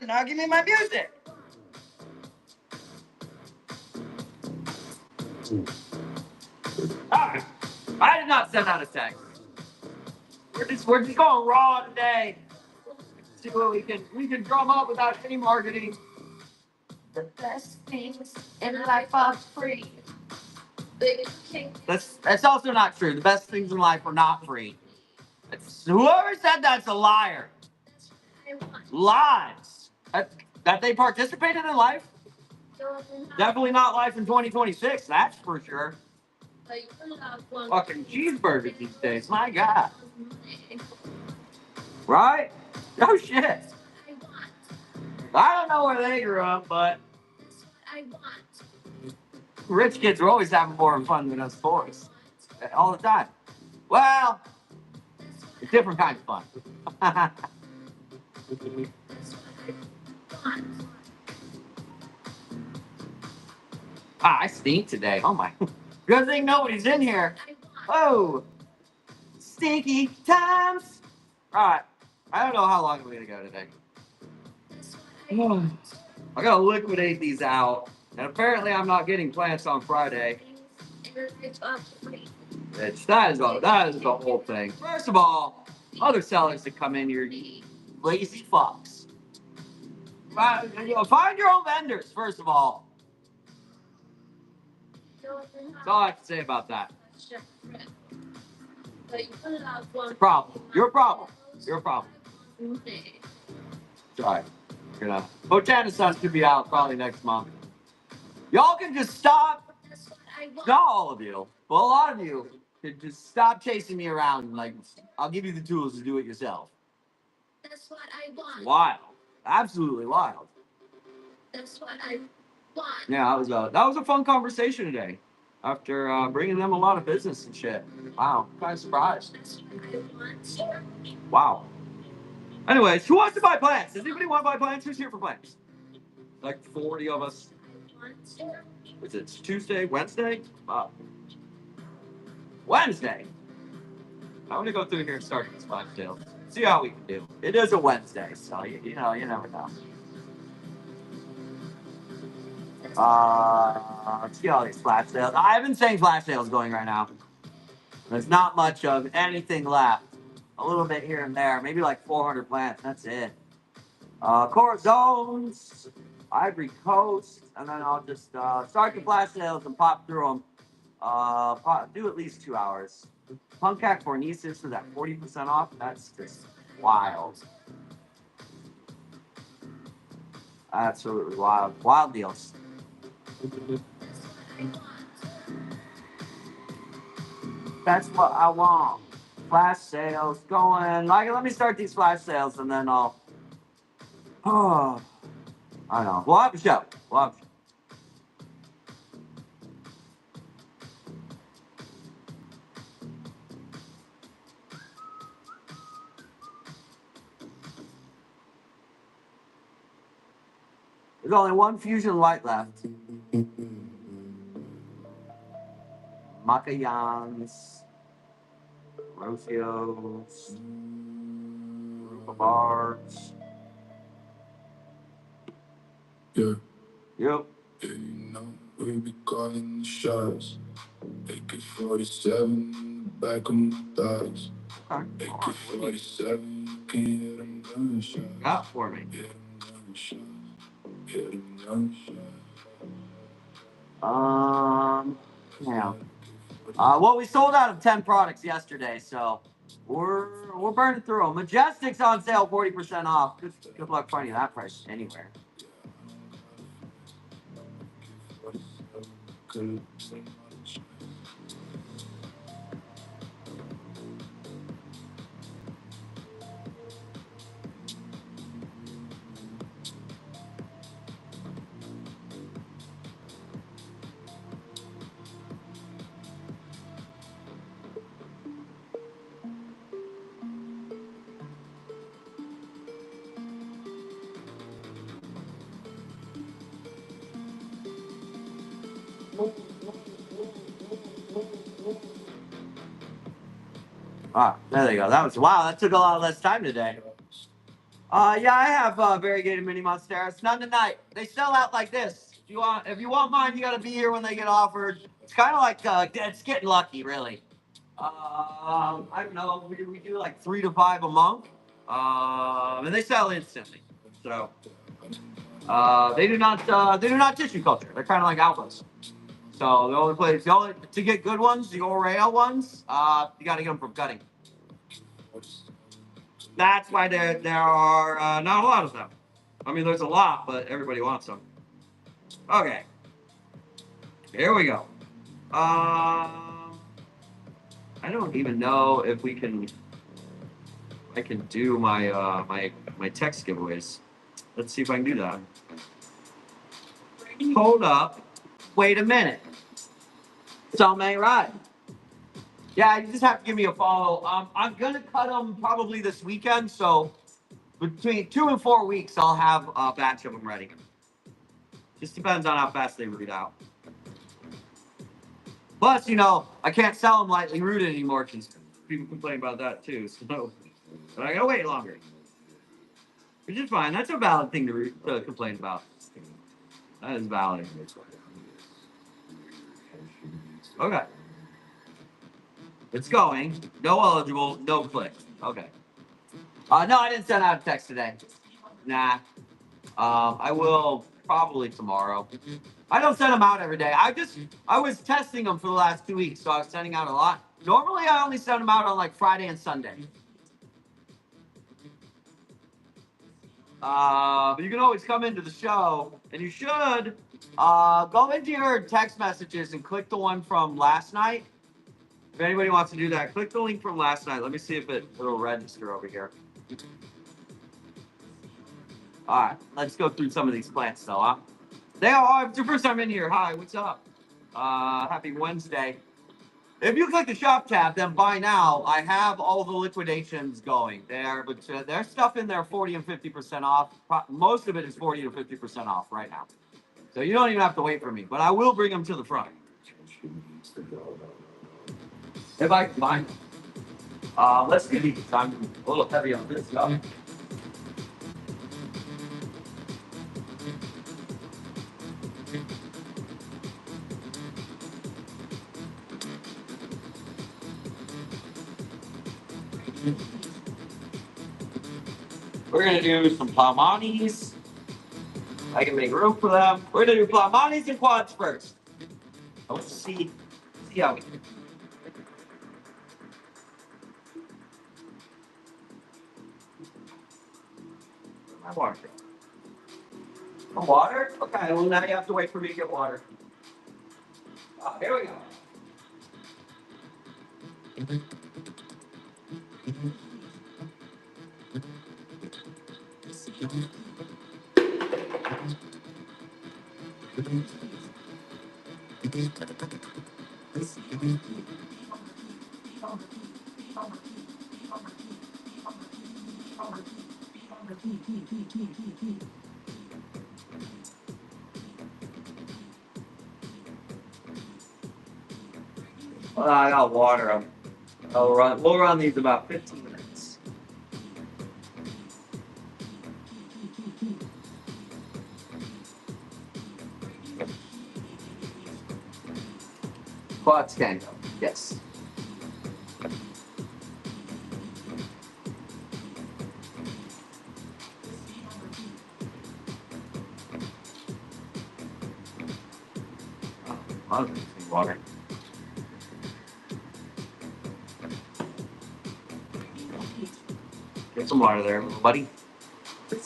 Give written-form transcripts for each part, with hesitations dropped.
Now give me my music. Ah, I did not send out a text. We're just going raw today. See what we can drum up without any marketing. The best things in life are free. That's also not true. The best things in life are not free. Whoever said that's a liar. Lies. That they participated in life? Definitely not life in 2026, that's for sure. Fucking cheeseburgers these days, my God. Right? Oh shit. I don't know where they grew up, but rich kids are always having more fun than us boys. All the time. Well, a different kind of fun. I stink today. Oh my. Good thing nobody's in here. Oh, stinky times. All right. I don't know how long we're going to go today. I got to liquidate these out. And apparently I'm not getting plants on Friday. That is the whole thing. First of all, other sellers that come in here, lazy fucks. Find your own vendors, first of all. That's all I have to say about that. It's a problem. Your problem. Your problem. Sorry. Botanicus could be out probably next month. Y'all can just stop. Not all of you, but a lot of you can just stop chasing me around. Like, I'll give you the tools to do it yourself. That's what I want. Wild. Absolutely wild. That's what I want. Yeah, that was a fun conversation today. After bringing them a lot of business and shit. Wow, kind of surprised. That's what I want. Wow. Anyways, who wants to buy plants? Does anybody want to buy plants? Who's here for plants? Like 40 of us. Is it Tuesday, Wednesday? Wednesday. I'm gonna go through here and start these flash sales. See how we can do. It is a Wednesday, so you never know. Let's see all these flash sales. I have been saying flash sales going right now. There's not much of anything left. A little bit here and there, maybe like 400 plants. That's it. Core zones, Ivory Coast, and then I'll just start the flash sales and pop through them. Do at least 2 hours. Punkac Fornesis is at 40% off. That's just wild. Absolutely wild. Wild deals. That's what I want. Flash sales going. Let me start these flash sales and then I'll. Oh, I don't know. We'll have a show. There's only one fusion light left. Macayans, Rosios, Rupa Bars. Yeah. Yep. Yeah, you know, we be calling the shots. AK-47 in the back of my thighs. Okay. AK-47, you can hear them gunshots. Got for me. Hear them gunshots. Hear them gunshots. Yeah. Well, we sold out of 10 products yesterday, so we're burning through them. Majestic's on sale, 40% off. Good luck finding that price anywhere. There they go. That took a lot less time today. Yeah, I have variegated mini monsteras. None tonight. They sell out like this. If you want mine, you got to be here when they get offered. It's kind of like it's getting lucky, really. I don't know. We do like 3 to 5 a month, and they sell instantly. So they do not tissue culture. They're kind of like outlets. So the only to get good ones, the Oreo ones, you got to get them from cutting. That's why there are not a lot of them. I mean, there's a lot, but everybody wants them. Okay, here we go. I don't even know if we can. I can do my text giveaways. Let's see if I can do that. Hold up. Wait a minute. Something ain't right. Yeah, you just have to give me a follow. I'm gonna cut them probably this weekend, so between 2 and 4 weeks, I'll have a batch of them ready. Just depends on how fast they root out. Plus, I can't sell them lightly rooted anymore because people complain about that too. So, but I gotta wait longer, which is fine. That's a valid thing to complain about. That is valid. Okay, it's going. No eligible. No click. Okay. No, I didn't send out a text today. Nah. I will probably tomorrow. I don't send them out every day. I was testing them for the last 2 weeks, so I was sending out a lot. Normally, I only send them out on like Friday and Sunday. But you can always come into the show, and you should go into your text messages and click the one from last night. If anybody wants to do that, click the link from last night. Let me see if it'll register over here. All right, let's go through some of these plants, though, huh? It's your first time in here. Hi, what's up? Happy Wednesday. If you click the shop tab, then buy now. I have all the liquidations going there, but there's stuff in there 40 and 50% off. Most of it is 40 to 50% off right now. So you don't even have to wait for me, but I will bring them to the front. If I can find them. Let's do these. I'm a little heavy on this stuff. We're going to do some Palmanis. I can make room for them. We're going to do Palmanis and quads first. Let's see how we do. My water. Water? Okay, well, now you have to wait for me to get water. Here we go. Well, I got water. We'll run these about 15 minutes. Quads can go. Yes. Oh, water. Get some water there, buddy. A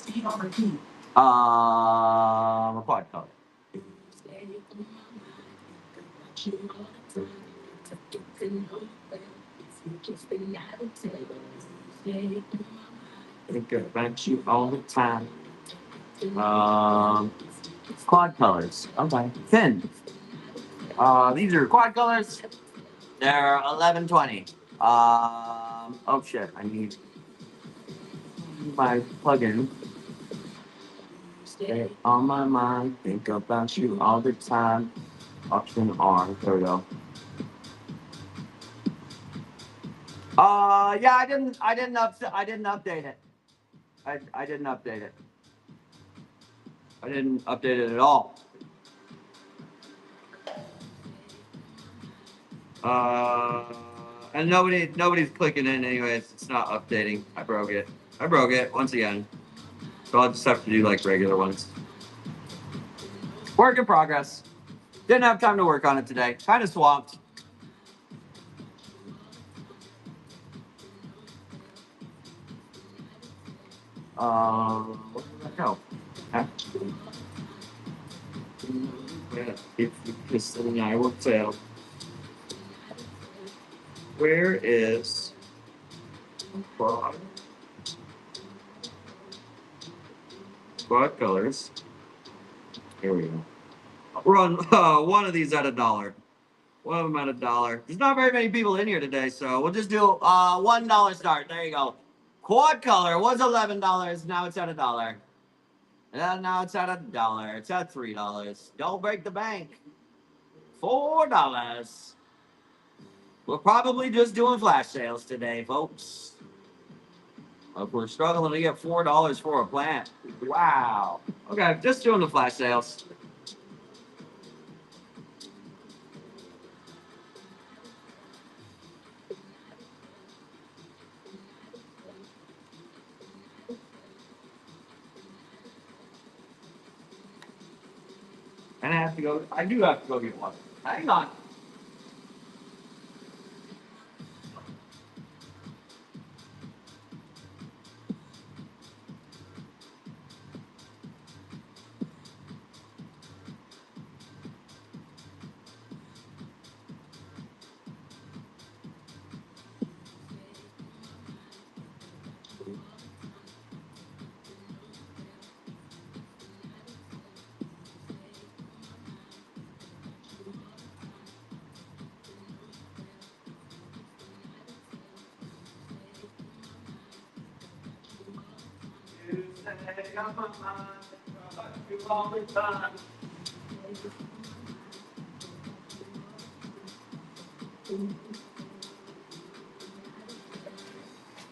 quad color. Think about you all the time. Quad colors. Okay. Thin. These are quad colors. They're 1120. Oh shit! I need my plug-in. Stay on my mind. Think about you all the time. Option R. There we go. Yeah, I didn't update it. I didn't update it. I didn't update it at all. And nobody's clicking in anyways. It's not updating. I broke it. I broke it once again. So I'll just have to do like regular ones. Work in progress. Didn't have time to work on it today. Kind of swamped. Where did that go? Huh? If Crystal and I will fail. Where is quad colors? Here we go. We're on one of these at $1. One of them at $1. There's not very many people in here today, so we'll just do $1 start. There you go. Quad color was $11. Now it's at $1. And now it's at $1. It's at $3. Don't break the bank. $4. We're probably just doing flash sales today, folks. We're struggling to get $4 for a plant. Wow. Okay, just doing the flash sales. And I do have to go get water. Hang on.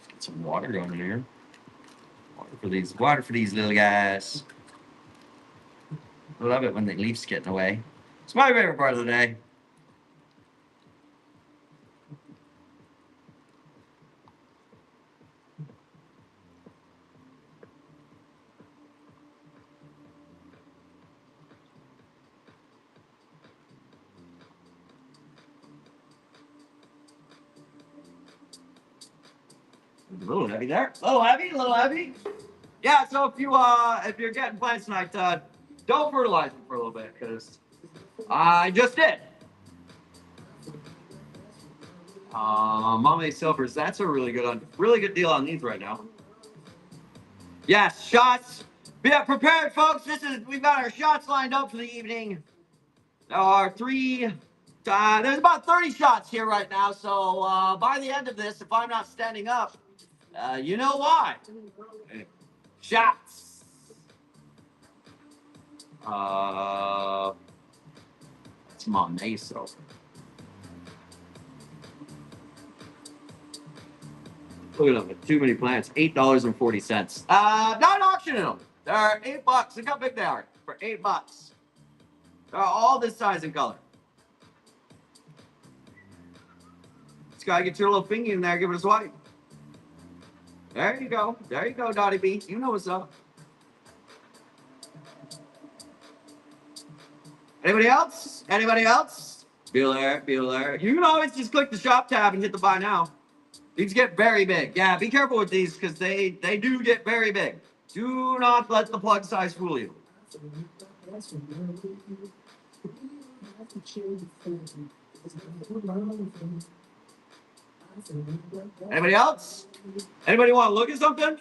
Get some water going in here. Water for these little guys. I love it when the leaves get in the way. It's my favorite part of the day. A little heavy there. A little heavy, a little heavy. Yeah, so if you're getting plants tonight, don't fertilize them for a little bit, because I just did. Mame Silvers, that's a really good deal on these right now. Yes, shots. Be prepared, folks. We've got our shots lined up for the evening. There are there's about 30 shots here right now. So by the end of this, if I'm not standing up, you know why. Shots. That's Mame Silver. Look at them. Too many plants. $8.40. Not auctioning them. They're $8. Look how big they are for $8. They're all this size and color. Just gotta get your little finger in there. Give it a swipe. There you go. There you go, Dottie B. You know what's up. Anybody else? Anybody else? Bueller. You can always just click the shop tab and hit the buy now. These get very big. Yeah, be careful with these because they do get very big. Do not let the plug size fool you. Anybody else? Anybody want to look at something?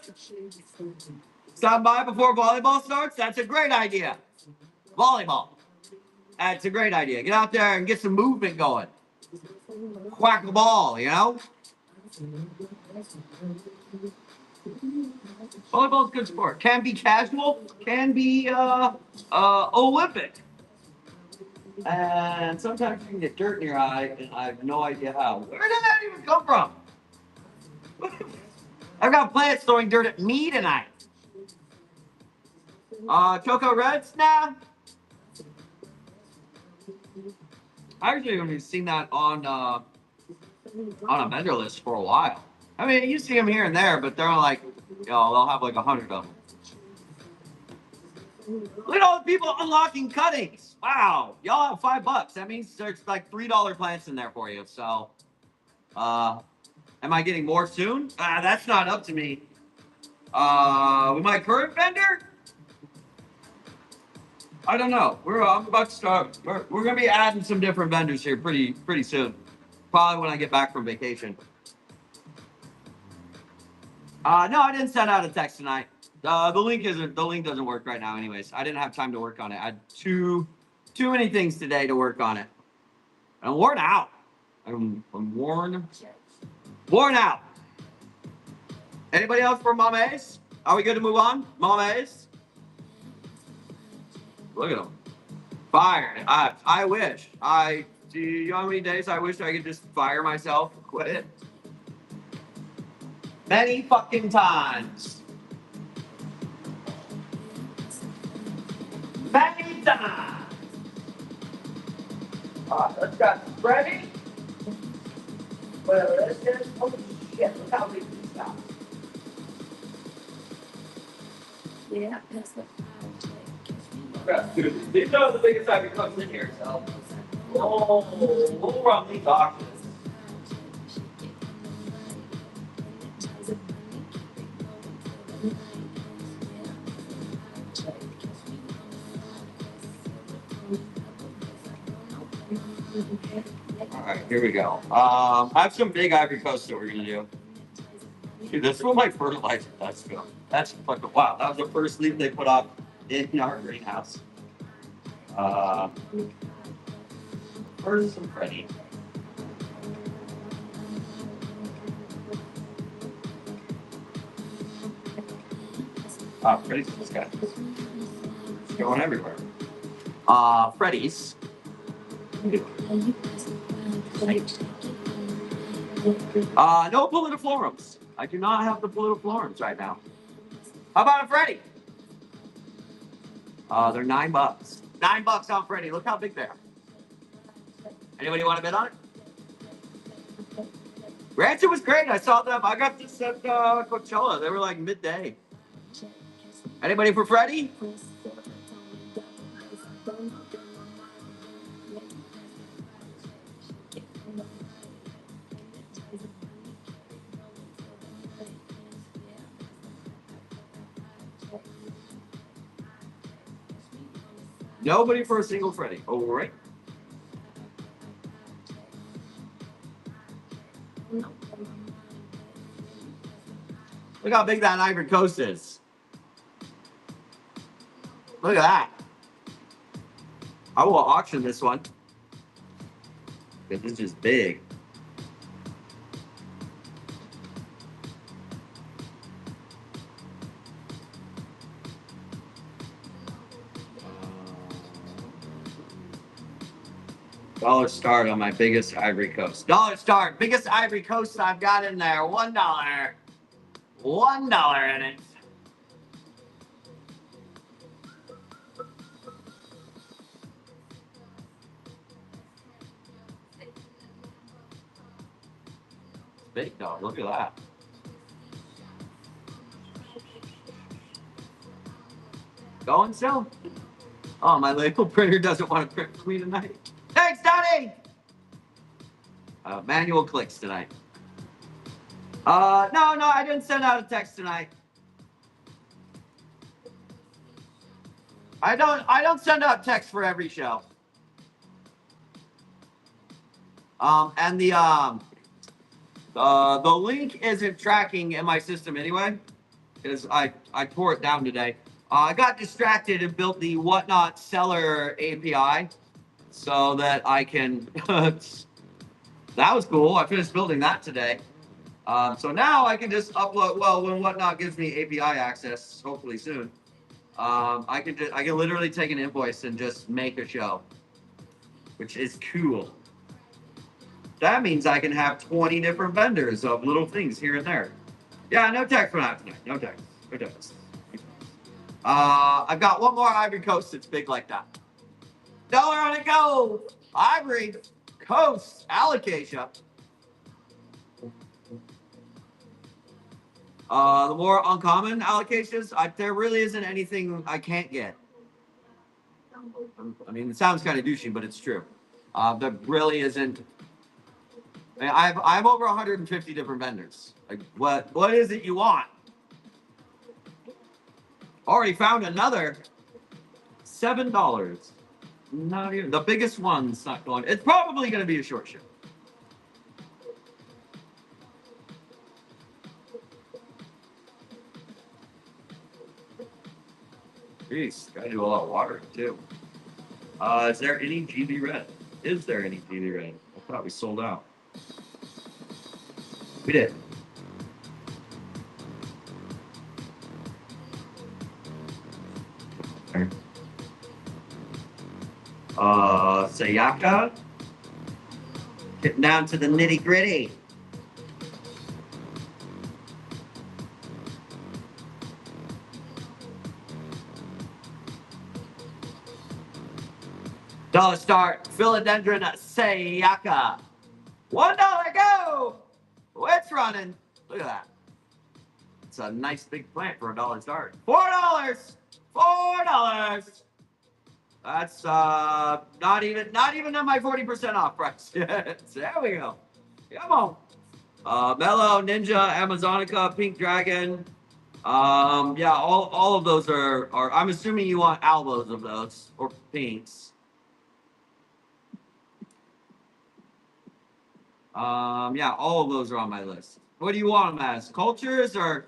Stop by before volleyball starts? That's a great idea. Volleyball. That's a great idea. Get out there and get some movement going. Whack the ball, you know? Volleyball's a good sport. Can be casual, can be Olympic. And sometimes you can get dirt in your eye, and I have no idea how. Where did that even come from? I've got plants throwing dirt at me tonight. Choco Reds? Nah. I actually haven't seen that on a vendor list for a while. I mean, you see them here and there, but they're like, they'll have like 100 of them. Look at all the people unlocking cuttings. Wow, y'all have $5. That means there's like $3 plants in there for you. So, am I getting more soon? That's not up to me. With my current vendor, I don't know. I'm about to start. We're gonna be adding some different vendors here pretty soon. Probably when I get back from vacation. No, I didn't send out a text tonight. The link doesn't work right now. Anyways, I didn't have time to work on it. I had too many things today to work on it. I'm worn out. I'm worn out. Anybody else for Mama Ace? Are we good to move on? Mama Ace? Look at them. Fired. I wish. Do you know how many days I wish I could just fire myself, quit it? Many fucking times. Many times. Alright, let's got Freddy. Whatever this is. Holy shit, look how big these guys. Yeah, that's the these are the biggest I've comes in here, so we'll run these auctions. Alright, here we go. I have some big Ivory Coast that we're gonna do. Dude, this is what my fertilizer does go. That's fucking wow. That was the first leaf they put up in our greenhouse. Where's some Freddy? Freddy's this guy. It's going everywhere. Freddy's. No Polydiflorums. I do not have the Polydiflorums right now. How about a Freddy? They're $9. $9 on Freddy. Look how big they are. Anybody want to bet on it? Rancher was great. I saw them. I got this at Coachella. They were like midday. Anybody for Freddy? Nobody for a single Freddy. All right. Look how big that Ivory Coast is. Look at that. I will auction this one. This is big. Dollar start on my biggest Ivory Coast. Dollar start, biggest Ivory Coast I've got in there. $1. $1 in it. Big dog, look at that. Going still? Oh, my label printer doesn't want to print for me tonight. Thanks, Donnie! Manual clicks tonight. No, I didn't send out a text tonight. I don't send out text for every show. And the link isn't tracking in my system anyway, because I tore it down today. I got distracted and built the Whatnot Seller API so that I can. That was cool. I finished building that today. So now I can just upload. Well, when Whatnot gives me API access, hopefully soon, I can literally take an invoice and just make a show, which is cool. That means I can have 20 different vendors of little things here and there. Yeah, no text for that tonight. No text. No text. I've got one more Ivory Coast that's big like that. Dollar on it go. Ivory Coast alocasia. The more uncommon allocations, there really isn't anything I can't get. I mean, it sounds kind of douchey, but it's true. There really isn't. I mean, I have over 150 different vendors. Like, what is it you want? Already found another $7. Not even the biggest one's not going. It's probably going to be a short ship. Jeez, gotta do a lot of watering too. Is there any GB red? Is there any GB red? I thought we sold out. We did. Sayaka. Getting down to the nitty gritty. Dollar start, Philodendron Sayaka. $1 go! It's running. Look at that. It's a nice big plant for $1 start. $4. $4. That's not even at my 40% off price. There we go. Come on. Mellow, Ninja, Amazonica, Pink Dragon. Yeah, all of those are I'm assuming you want albos of those or pinks. Yeah, all of those are on my list. What do you want them as? Cultures or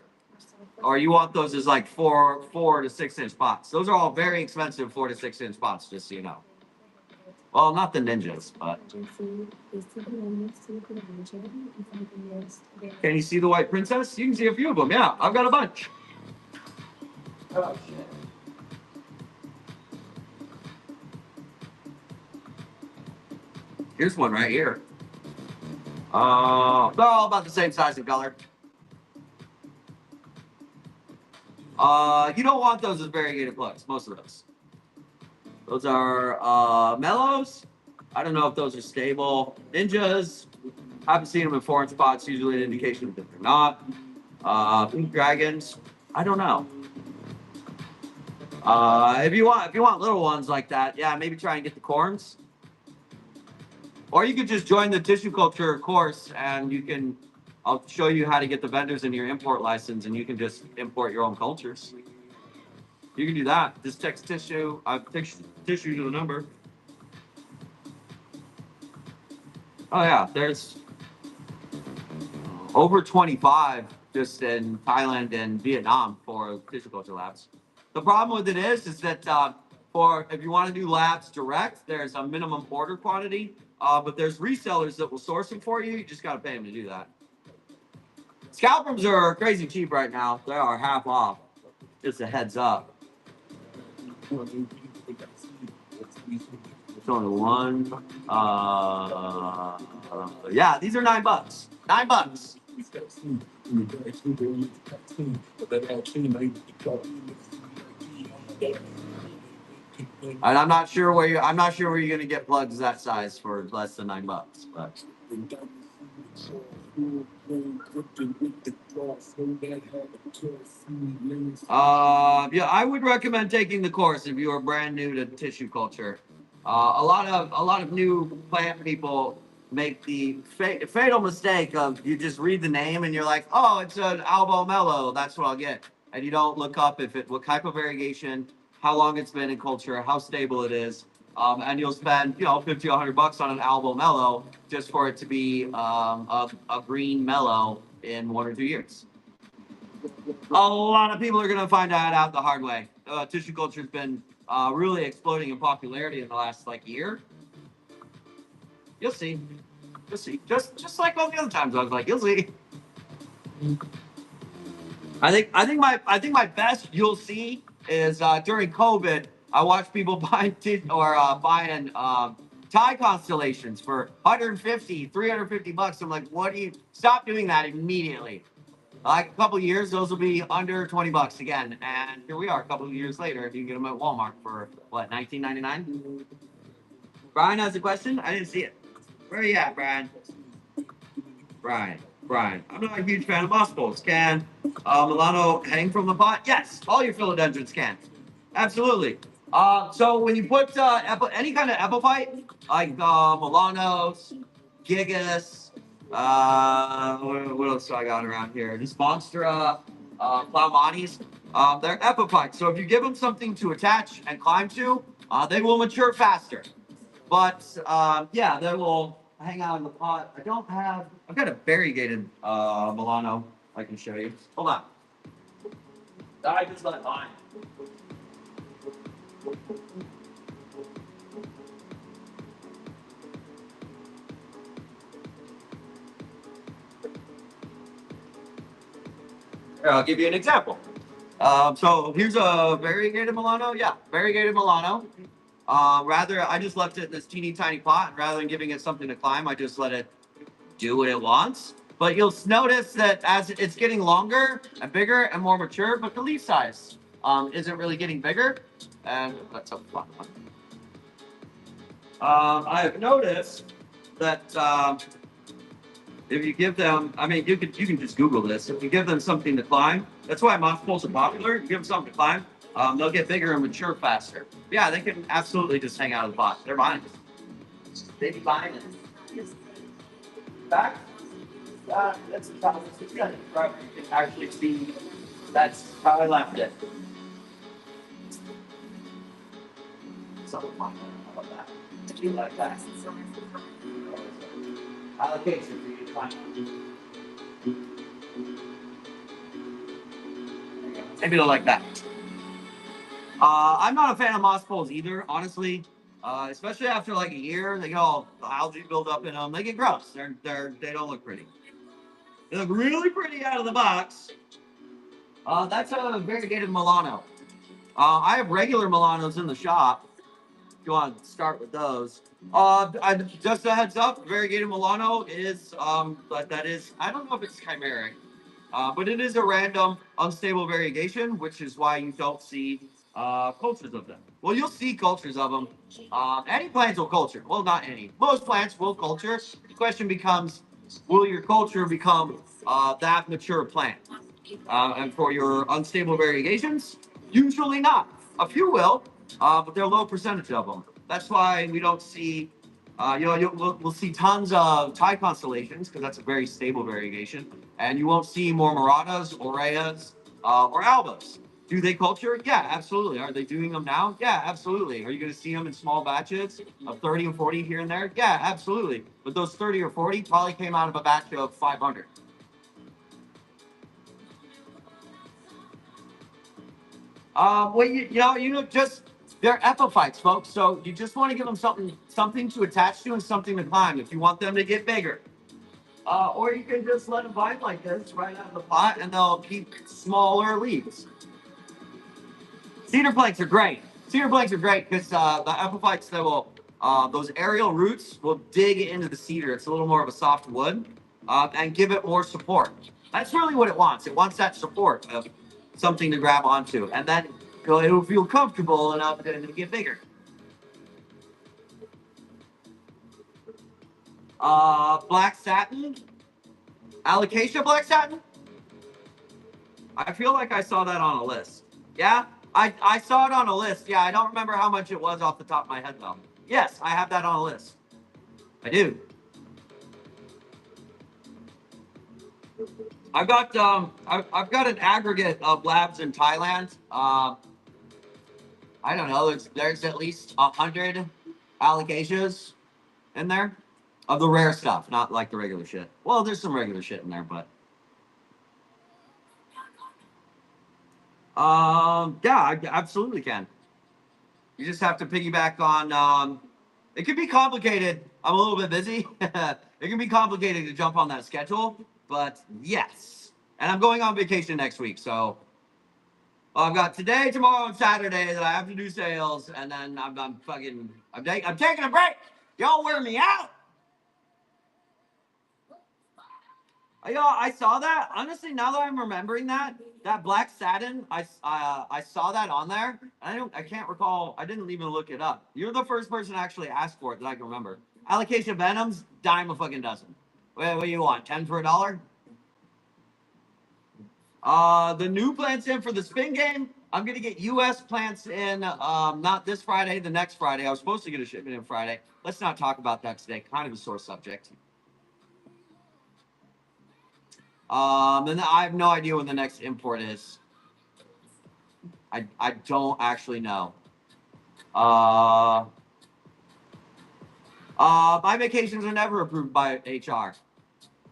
you want those as like 4 to 6 inch pots? Those are all very expensive 4 to 6 inch pots, just so you know. Well, not the ninjas, but can you see the white princess? You can see a few of them. Yeah, I've got a bunch. Oh shit. Here's one right here. They're all about the same size and color. You don't want those as variegated plugs, most of those. Those are mellows. I don't know if those are stable. Ninjas, I haven't seen them in foreign spots, usually an indication that they're not. Pink dragons, I don't know. If you want little ones like that, yeah, maybe try and get the corns. Or you could just join the tissue culture course and I'll show you how to get the vendors in your import license and you can just import your own cultures. You can do that. Just text tissue to the number. Oh yeah, there's over 25 just in Thailand and Vietnam for tissue culture labs. The problem with it is that if you want to do labs direct, there's a minimum order quantity. But there's resellers that will source them for you. You just got to pay them to do that. Scalpers are crazy cheap right now. They are half off. Just a heads up. It's only one. Yeah, these are $9. $9. And I'm not sure where you're gonna get plugs that size for less than $9, but yeah, I would recommend taking the course if you are brand new to tissue culture. A lot of new plant people make the fatal mistake of you just read the name and you're like, oh, it's an Albo Mellow, that's what I'll get, and you don't look up what type of variegation, how long it's been in culture, how stable it is, and you'll spend $50 to $100 on an Albo Mellow just for it to be a green mellow in 1 or 2 years. A lot of people are going to find that out the hard way. Tissue culture has been really exploding in popularity in the last year. You'll see. You'll see. Just like all the other times, I was like, you'll see. I think my best you'll see is during COVID. I watched people buying Thai constellations for $150, $350. I'm like, what do you stop doing that immediately? Like a couple years, those will be under $20 again. And here we are, a couple of years later. You can get them at Walmart for what, 19.99? Brian has a question. I didn't see it. Where are you at, Brian? Brian. I'm not a huge fan of moss balls. Can Milano hang from the pot? Yes, all your philodendrons can. Absolutely. So when you put any kind of epiphyte, like Milanos, Gigas, what else do I got around here? This Monstera, Plowmanis, they're epiphytes. So if you give them something to attach and climb to, they will mature faster. But yeah, they will hang out in the pot. I've got a variegated Milano I can show you. Hold on. I just let mine. Here, I'll give you an example. So here's a variegated Milano. Yeah, variegated Milano. I just left it in this teeny tiny pot. Rather than giving it something to climb, I just let it do what it wants. But you'll notice that as it's getting longer and bigger and more mature, but the leaf size isn't really getting bigger. And that's a fun one. I have noticed that if you give them, I mean, you can just Google this. If you give them something to climb, that's why moss poles are popular. You give them something to climb, they'll get bigger and mature faster. Yeah, they can absolutely just hang out of the pot. They're mine. They be buying it. Back. That's how you can actually see. That's how I left it. Something like that. How about that? Do you like that? Allocation for you to find. Maybe they'll like that. I'm not a fan of moss poles either, honestly. Especially after like a year, they get all the algae build up in them. They get gross. They don't look pretty. They look really pretty out of the box. That's a variegated Milano. I have regular Milanos in the shop. If you want to start with those. Just a heads up, variegated Milano is, but that is, I don't know if it's chimeric, but it is a random unstable variegation, which is why you don't see cultures of them. Well, you'll see cultures of them. Any plants will culture. Well, not any. Most plants will culture. The question becomes, will your culture become that mature plant? And for your unstable variegations, usually not. A few will, but they're a low percentage of them. That's why we don't see, we'll see tons of Thai constellations because that's a very stable variegation, and you won't see more Maratas, Orayas, or Albas. Do they culture? Yeah, absolutely. Are they doing them now? Yeah, absolutely. Are you going to see them in small batches of 30 and 40 here and there? Yeah, absolutely. But those 30 or 40 probably came out of a batch of 500. Well, just they're epiphytes, folks. So you just want to give them something to attach to and something to climb if you want them to get bigger. Or you can just let them vine like this right out of the pot, and they'll keep smaller leaves. Cedar planks are great. Cedar planks are great because the epiphytes that will those aerial roots will dig into the cedar. It's a little more of a soft wood, and give it more support. That's really what it wants. It wants that support of something to grab onto, and then it'll feel comfortable enough to get bigger. Black satin, alocasia black satin. I feel like I saw that on a list. Yeah, I saw it on a list. Yeah, I don't remember how much it was off the top of my head though. Yes, I have that on a list. I do. I've got an aggregate of labs in Thailand. I don't know. There's at least 100 alocasias in there of the rare stuff, not like the regular shit. Well, there's some regular shit in there, but yeah, I absolutely can. You just have to piggyback on. It can be complicated. I'm a little bit busy. It can be complicated to jump on that schedule, but yes. And I'm going on vacation next week, so I've got today, tomorrow, and Saturday that I have to do sales, and then I'm taking a break. Y'all wear me out. I saw that. Honestly, now that I'm remembering that black satin, I saw that on there. I can't recall. I didn't even look it up. You're the first person to actually ask for it that I can remember. Allocation of Venoms, dime a fucking dozen. What do you want? 10 for a dollar? The new plants in for the spin game. I'm gonna get U.S. plants in. Not this Friday, the next Friday. I was supposed to get a shipment in Friday. Let's not talk about that today. Kind of a sore subject. And I have no idea when the next import is. I don't actually know. Uh, my vacations are never approved by HR.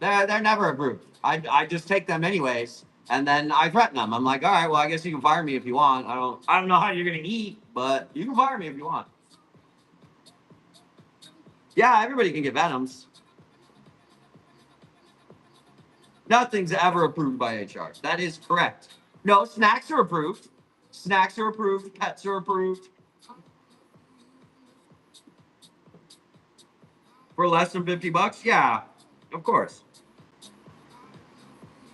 They're never approved. I just take them anyways, and then I threaten them. I'm like, all right, well, I guess you can fire me if you want. I don't know how you're gonna eat, but you can fire me if you want. Yeah, everybody can get Venoms. Nothing's ever approved by HR. That is correct. No, snacks are approved. Snacks are approved. Pets are approved. For less than $50? Yeah, of course.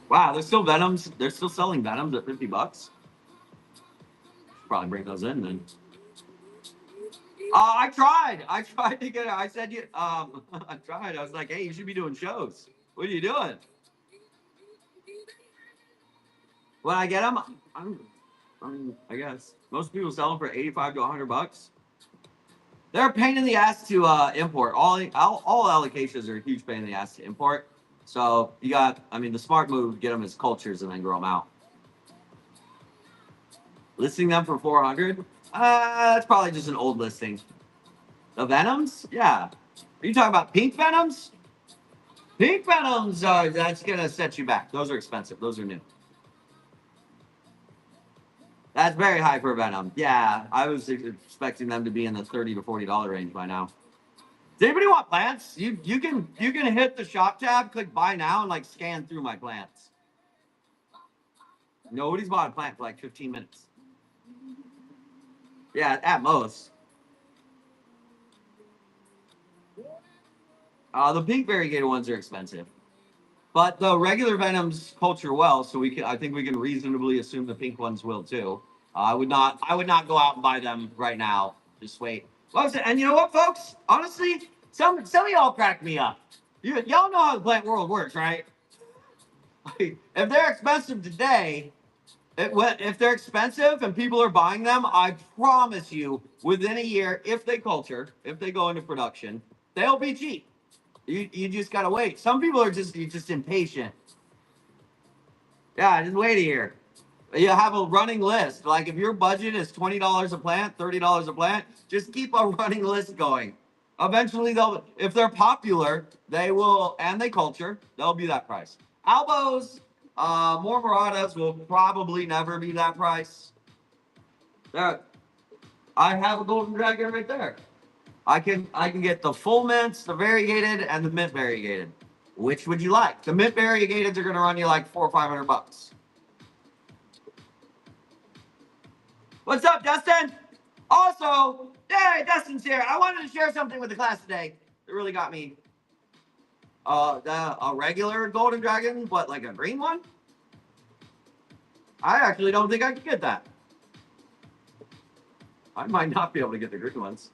Wow, there's still Venoms. They're still selling Venoms at $50. Probably bring those in then. I tried. I tried to get it. I said you. I tried. I was like, hey, you should be doing shows. What are you doing? When I get them, I guess most people sell them for 85 to $100. They're a pain in the ass to import. All allocations are a huge pain in the ass to import. So you got, I mean, the smart move, get them as cultures and then grow them out. Listing them for 400. That's probably just an old listing. The Venoms, yeah. Are you talking about pink Venoms? Pink Venoms, that's gonna set you back. Those are expensive. Those are new. That's very high for Venom. Yeah, I was expecting them to be in the $30 to $40 range by now. Does anybody want plants? You can hit the shop tab, click buy now, and like scan through my plants. Nobody's bought a plant for like 15 minutes. Yeah, at most. The pink variegated ones are expensive, but the regular Venoms culture well, so I think we can reasonably assume the pink ones will too. I would not go out and buy them right now. Just wait. And you know what, folks? Honestly, some of y'all crack me up. Y'all know how the plant world works, right? If they're expensive today, if they're expensive and people are buying them, I promise you, within a year, if they culture, if they go into production, they'll be cheap. You just gotta wait. Some people are just impatient. Yeah, just wait a year. You have a running list. Like if your budget is $20 a plant, $30 a plant, just keep a running list going. Eventually, if they're popular, they will, and they culture, they'll be that price. Albos, more Muratas will probably never be that price. There, I have a golden dragon right there. I can get the full mints, the variegated, and the mint variegated. Which would you like? The mint variegateds are going to run you like $400 or $500. What's up, Dustin? Also, hey, Dustin's here. I wanted to share something with the class today. It really got me. A regular golden dragon, but like a green one. I actually don't think I could get that. I might not be able to get the green ones.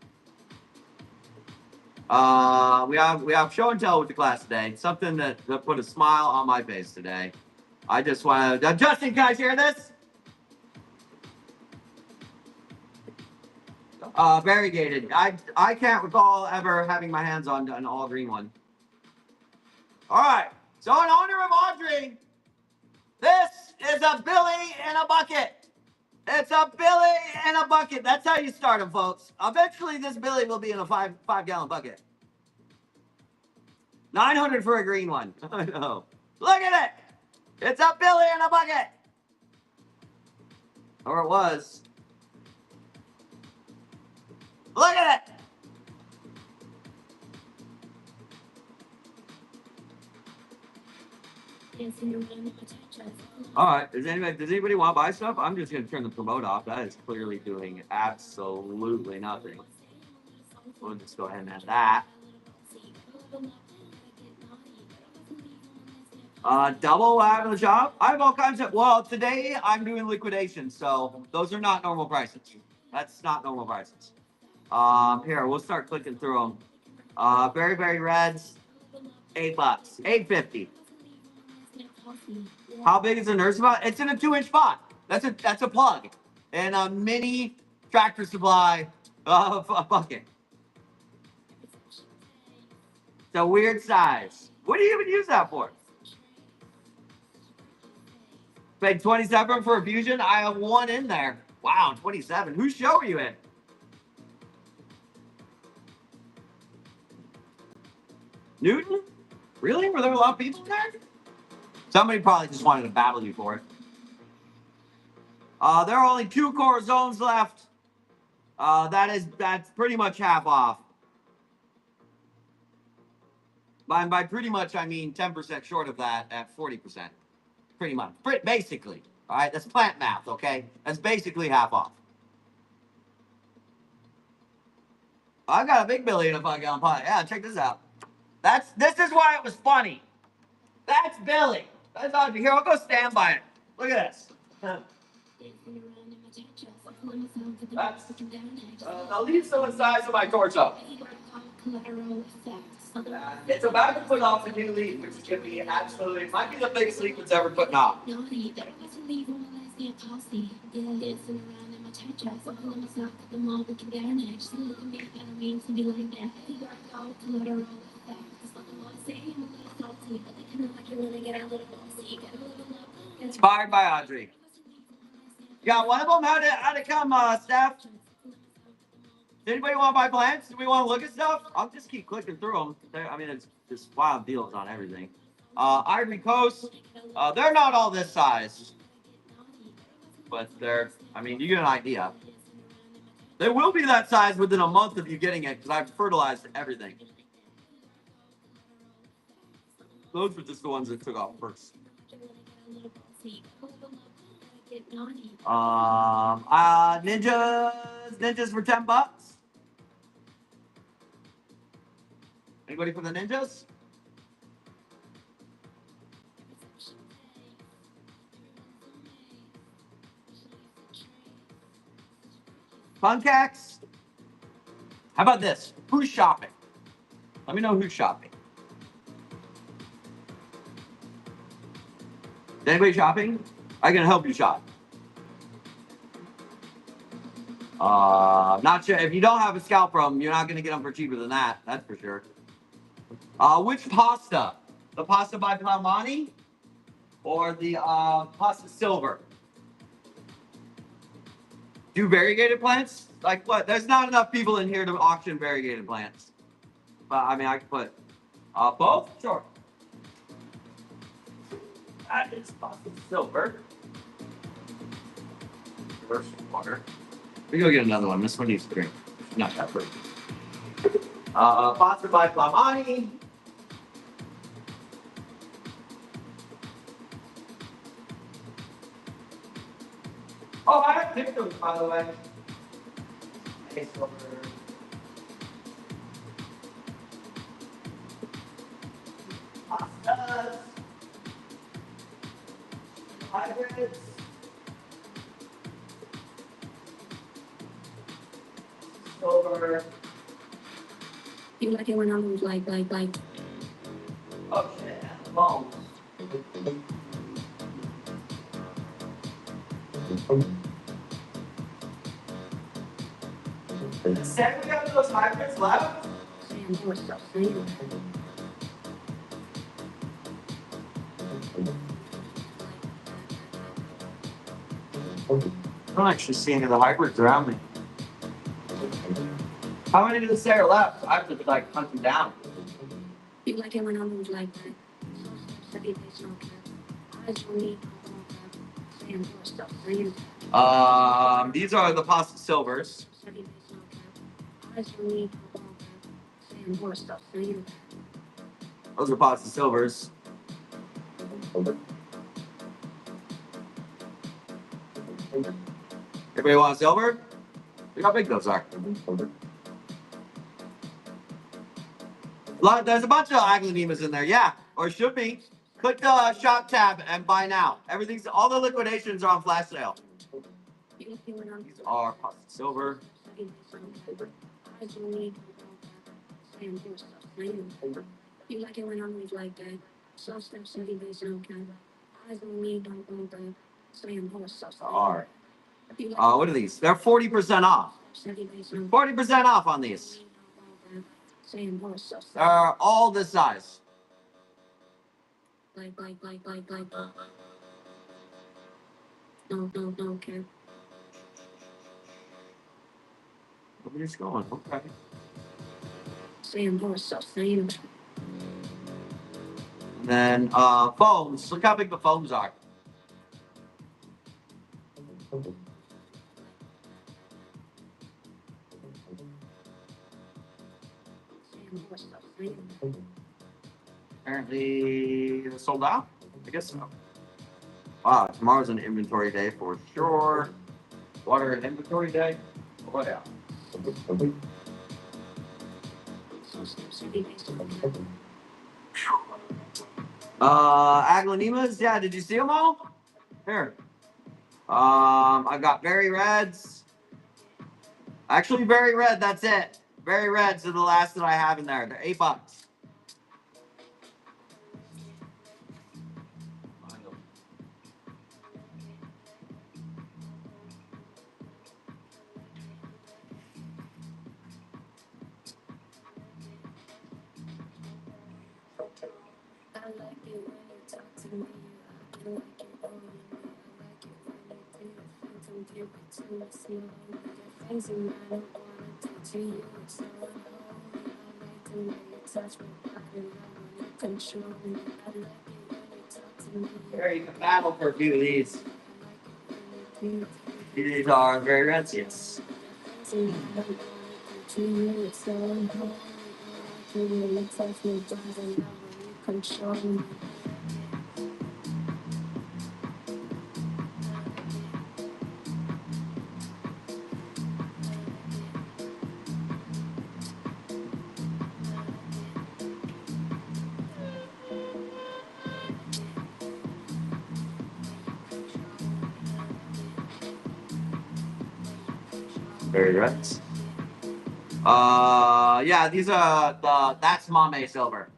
We have show and tell with the class today. Something that put a smile on my face today. I just want to. Justin, can I share this? Variegated. I can't recall ever having my hands on an all green one. All right. So in honor of Audrey, this is a Billy in a bucket. It's a Billy in a bucket. That's how you start them, folks. Eventually, this Billy will be in a five-gallon bucket. 900 for a green one. I know. Look at it. It's a Billy in a bucket. Or it was. Look at it. All right. Does anybody want to buy stuff? I'm just going to turn the promote off. That is clearly doing absolutely nothing. We'll just go ahead and add that. Double out of the shop. I have all kinds of. Well, today I'm doing liquidation, so those are not normal prices. That's not normal prices. Here we'll start clicking through them. Very very reds, $8, 8.50. How big is a nurse pot? It's in a 2-inch pot. That's a plug, and a mini Tractor Supply of a bucket. It's a weird size. What do you even use that for? Paid 27 for a fusion. I have one in there. Wow, 27. Whose show are you in? Newton? Really? Were there a lot of people there? Somebody probably just wanted to battle you for it. There are only 2 core zones left. That's pretty much half off. By pretty much I mean 10% short of that at 40%. Pretty much. Basically. All right, that's plant math, okay? That's basically half off. I got a big Billy in a fucking pot. Yeah, check this out. This is why it was funny. That's Billy. That's on here. I'll go stand by it. Look at this. That's the least of the size of my torso. It's about to put off a new leaf, which is going to be absolutely, it might be the biggest leaf it's ever putting off. Inspired by Audrey. You got one of them? How'd it come, Steph? Does anybody want to buy plants? Do we want to look at stuff? I'll just keep clicking through them. I mean, it's just wild deals on everything. Ivory Coast. They're not all this size. But I mean, you get an idea. They will be that size within a month of you getting it because I've fertilized everything. Those were just the ones that took off first. Ninjas for $10. Anybody for the ninjas? Funcax? How about this? Who's shopping? Let me know who's shopping. Is anybody shopping? I can help you shop. Not sure. If you don't have a scalp from, you're not going to get them for cheaper than that. That's for sure. Which pasta? The pasta by Palmani or the pasta silver? Do variegated plants? Like what? There's not enough people in here to auction variegated plants. But I mean, I could put both. Sure. That is pasta silver. Reverse water. We go get another one. This one needs to drink. Not that pretty. Pasta by Palmani. Oh, I have picked those, by the way. Nice over. Pastas. Hybrids. Over. You like it when I'm like. Oh shit, the bones. Sam, we have those hybrids left? I don't actually see any of the hybrids around me. How many does Sarah left? I have to like hunt them down. You like it when I'm like These are the pasta silvers. Those are pasta silvers. Everybody want silver? Look how big those are. There's a bunch of aglanemas in there, yeah, or should be. Click the shop tab and buy now. All the liquidations are on flash sale. These are silver. You like it when I move like that. Slow steps and bass no cap. Eyes on me, don't want that. Saying more stuff. Are. What are these? They're 40% off. 40% off on these. They're all this size. Like. No cap. Nobody's going. Okay. Saying more stuff. Saying. And then foams. Look how big the foams are. Apparently, they're sold out. I guess so. Wow, tomorrow's an inventory day for sure. Water and inventory day. Oh yeah. Aglanimas, yeah, did you see them all? Here. I've got Very Reds. Actually, Very Red, that's it. Very Reds are the last that I have in there. They're $8. I like it when you talk to me. I like it when you do it. I like it when you do it. Don't give it to me slow. Things you I don't wanna do to you. So unholy. I like the way you touch me. I love when you control me. I like it when you talk to me. Here, you can battle for a few of these. I like it when you do it. These are Very Reds, yes. Things you I don't wanna do to you. So unholy. I like the way you touch me. I love when you control me. Very Reds. Yeah, these are that's Mame silver.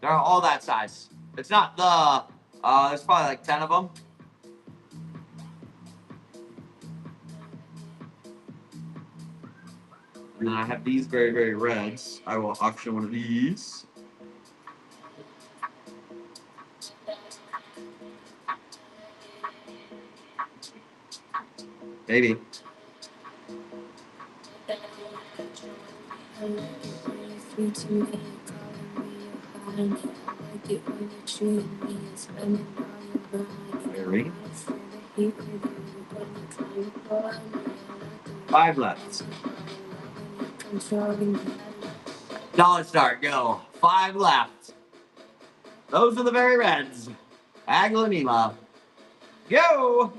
They're all that size. It's not there's probably like 10 of them. And then I have these Very, Very Reds. I will auction one of these. Maybe. Very. 5 left. Dollar start, go. 5 left. Those are the Very Reds. Aglanima. Go!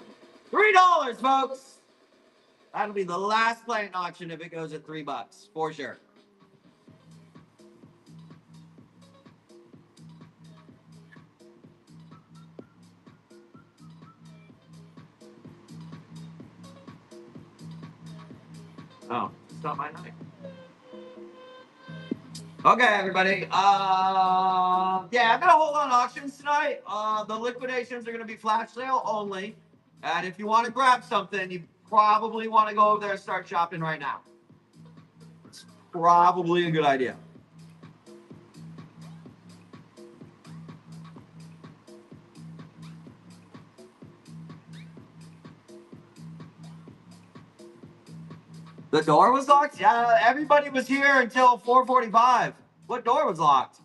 $3, folks. That'll be the last plant auction if it goes at $3, for sure. Oh, it's not my night. Okay, everybody. Yeah, I'm gonna hold on auctions tonight. The liquidations are gonna be flash sale only, and if you want to grab something, you probably want to go over there and start shopping right now. It's probably a good idea. The door was locked? Yeah, everybody was here until 4:45. What door was locked?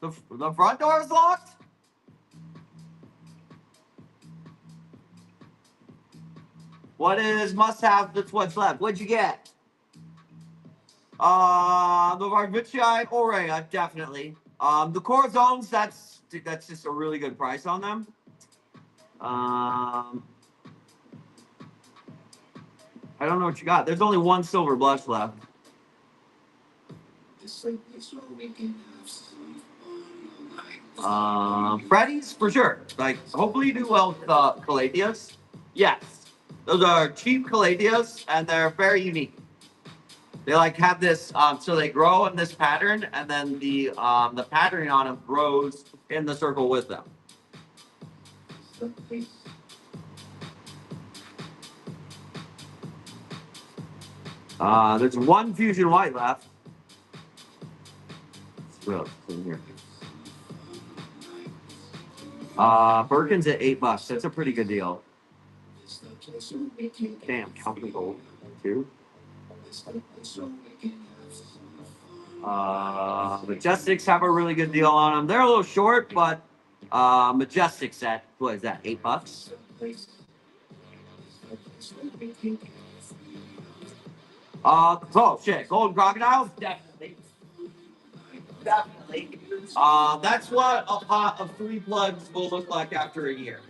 The front door was locked? What is must have that's what's left? What'd you get? The Varvicii Aurea, definitely. The Corzones, that's just a really good price on them. I don't know what you got. There's only one silver blush left. Freddy's for sure. Like, hopefully you do well with Caladias. Yes, those are cheap Caladias, and they're very unique. They like have this, so they grow in this pattern, and then the patterning on them grows in the circle with them. There's one fusion white left. What else is in here? Birkin's at $8. That's a pretty good deal. Damn, count the gold too. Majestics have a really good deal on them. They're a little short, but Majestics at what is that? $8. Oh shit, golden crocodiles, definitely. Definitely. That's what a pot of 3 plugs will look like after a year.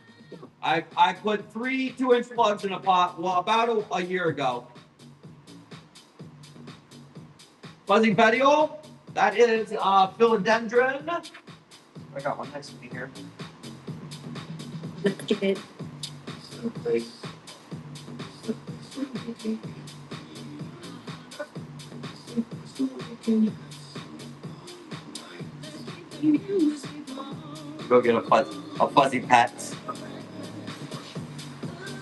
I put 3 2-inch plugs in a pot about a year ago. Fuzzy petiole, that is philodendron. I got one next to me here. Let's get it. Go get a fuzzy pet.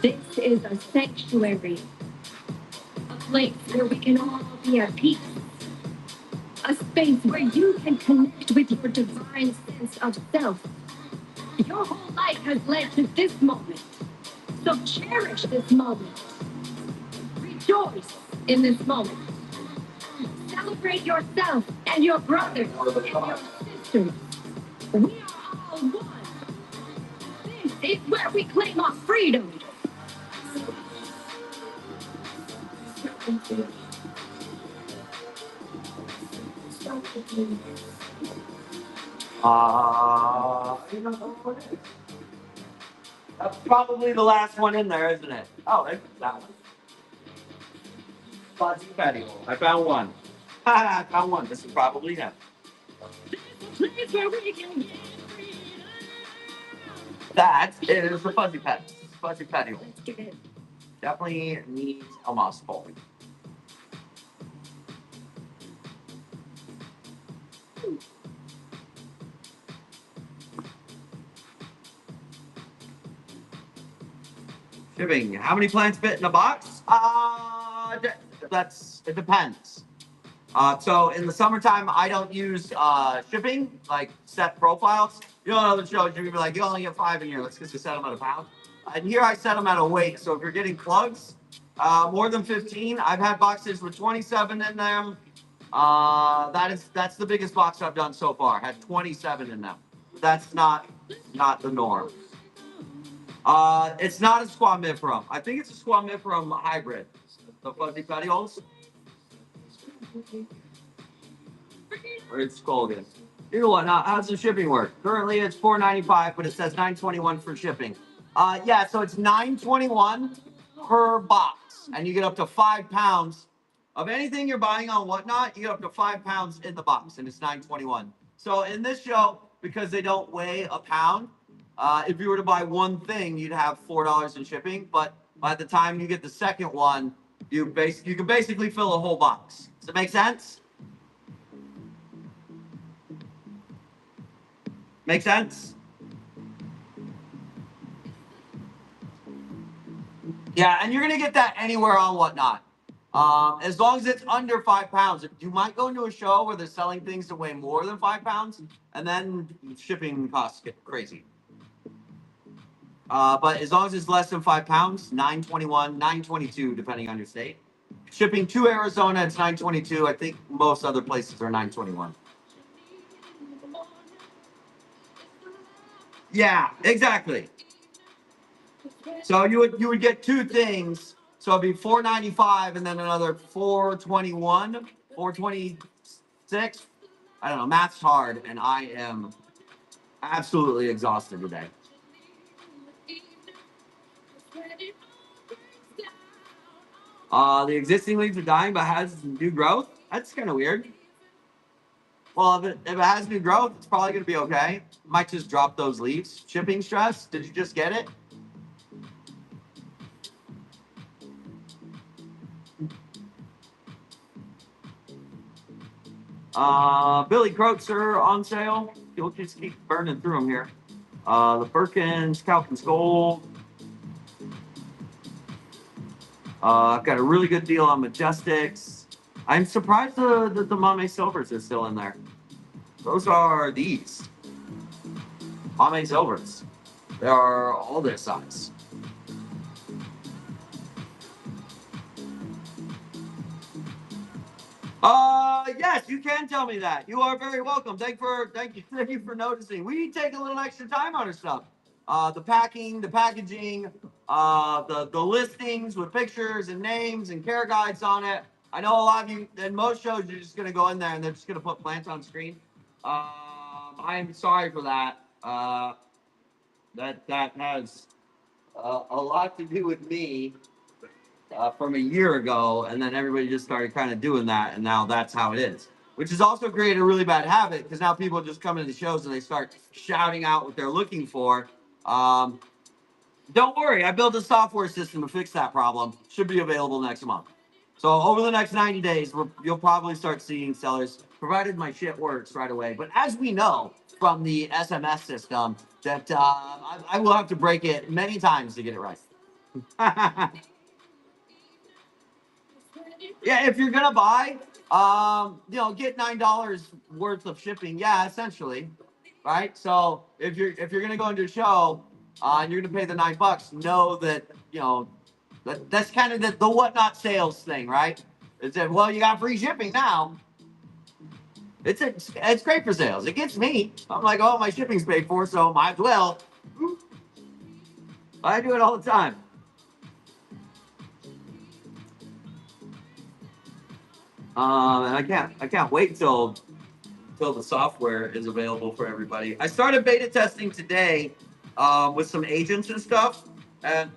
This is a sanctuary, a place where we can all be at peace, a space where you can connect with your divine sense of self. Your whole life has led to this moment, so cherish this moment. Rejoice in this moment. Celebrate yourself and your brothers and your sisters. We are all one. This is where we claim our freedom. You don't know what it is. That's probably the last one in there, isn't it? Oh, there's that one. Fuzzy petiole. I found one. I found one. This is probably him. That is the fuzzy pet. Fuzzy petiole. Let's get it. Definitely needs a moss bowl. Shipping. How many plants fit in a box? It depends. So in the summertime, I don't use shipping, like set profiles. You know, in other shows, you're gonna be like, you only get 5 in here. Let's just set them at a pound. And here I set them at a weight. So if you're getting plugs, more than 15, I've had boxes with 27 in them. That's the biggest box I've done so far. Had 27 in them. That's not the norm. It's not a squamifera. I think it's a squamifera hybrid. The fuzzy petioles. Or it's Colgan. You know what? Now, how's the shipping work? Currently, it's $4.95, but it says $9.21 for shipping. Yeah, so it's $9.21 per box, and you get up to 5 pounds of anything you're buying on Whatnot. You get up to 5 pounds in the box, and it's $9.21. So in this show, because they don't weigh a pound, if you were to buy one thing, you'd have $4 in shipping. But by the time you get the second one, you can basically fill a whole box. Does it make sense? Make sense? Yeah, and you're gonna get that anywhere on Whatnot. As long as it's under 5 pounds. You might go into a show where they're selling things that weigh more than 5 pounds, and then shipping costs get crazy. But as long as it's less than 5 pounds, $9.21, $9.22, depending on your state. Shipping to Arizona, it's $9.22. I think most other places are $9.21. Yeah, exactly. So you would get 2 things. So it'd be $4.95 and then another $4.21, $4.26. I don't know. Math's hard, and I am absolutely exhausted today. The existing leaves are dying, but has new growth. That's kind of weird. Well, if it has new growth, it's probably going to be okay. Might just drop those leaves. Shipping stress. Did you just get it? Billy Croats are on sale. You'll just keep burning through them here. The Birkins, Calkins Gold. I've got a really good deal on Majestics. I'm surprised the Mame Silvers is still in there. Those are these Mame Silvers. They are all this size. Yes, you can tell me that. You are very welcome. Thank you for noticing. We take a little extra time on our stuff. The packing, the packaging, the listings with pictures and names and care guides on it. I know a lot of you, in most shows, you're just gonna go in there and they're just gonna put plants on screen. I'm sorry for that. That has a lot to do with me from a year ago, and then everybody just started kind of doing that, and now that's how it is. Which has also created a really bad habit because now people just come into the shows and they start shouting out what they're looking for. Um, don't worry, I built a software system to fix that problem. Should be available next month. So over the next 90 days, you'll probably start seeing sellers, provided my shit works right away. But as we know from the SMS system, that I will have to break it many times to get it right. Yeah, if you're gonna buy, get $9 worth of shipping. Yeah, essentially, right? So if you're gonna go into a show and you're gonna pay the $9, know that that's kind of the whatnot sales thing, right? It's that, well, you got free shipping now. It's great for sales. It gets me. I'm like, oh, my shipping's paid for, so might as well. I do it all the time. And I can't wait till the software is available for everybody. I started beta testing today with some agents and stuff, and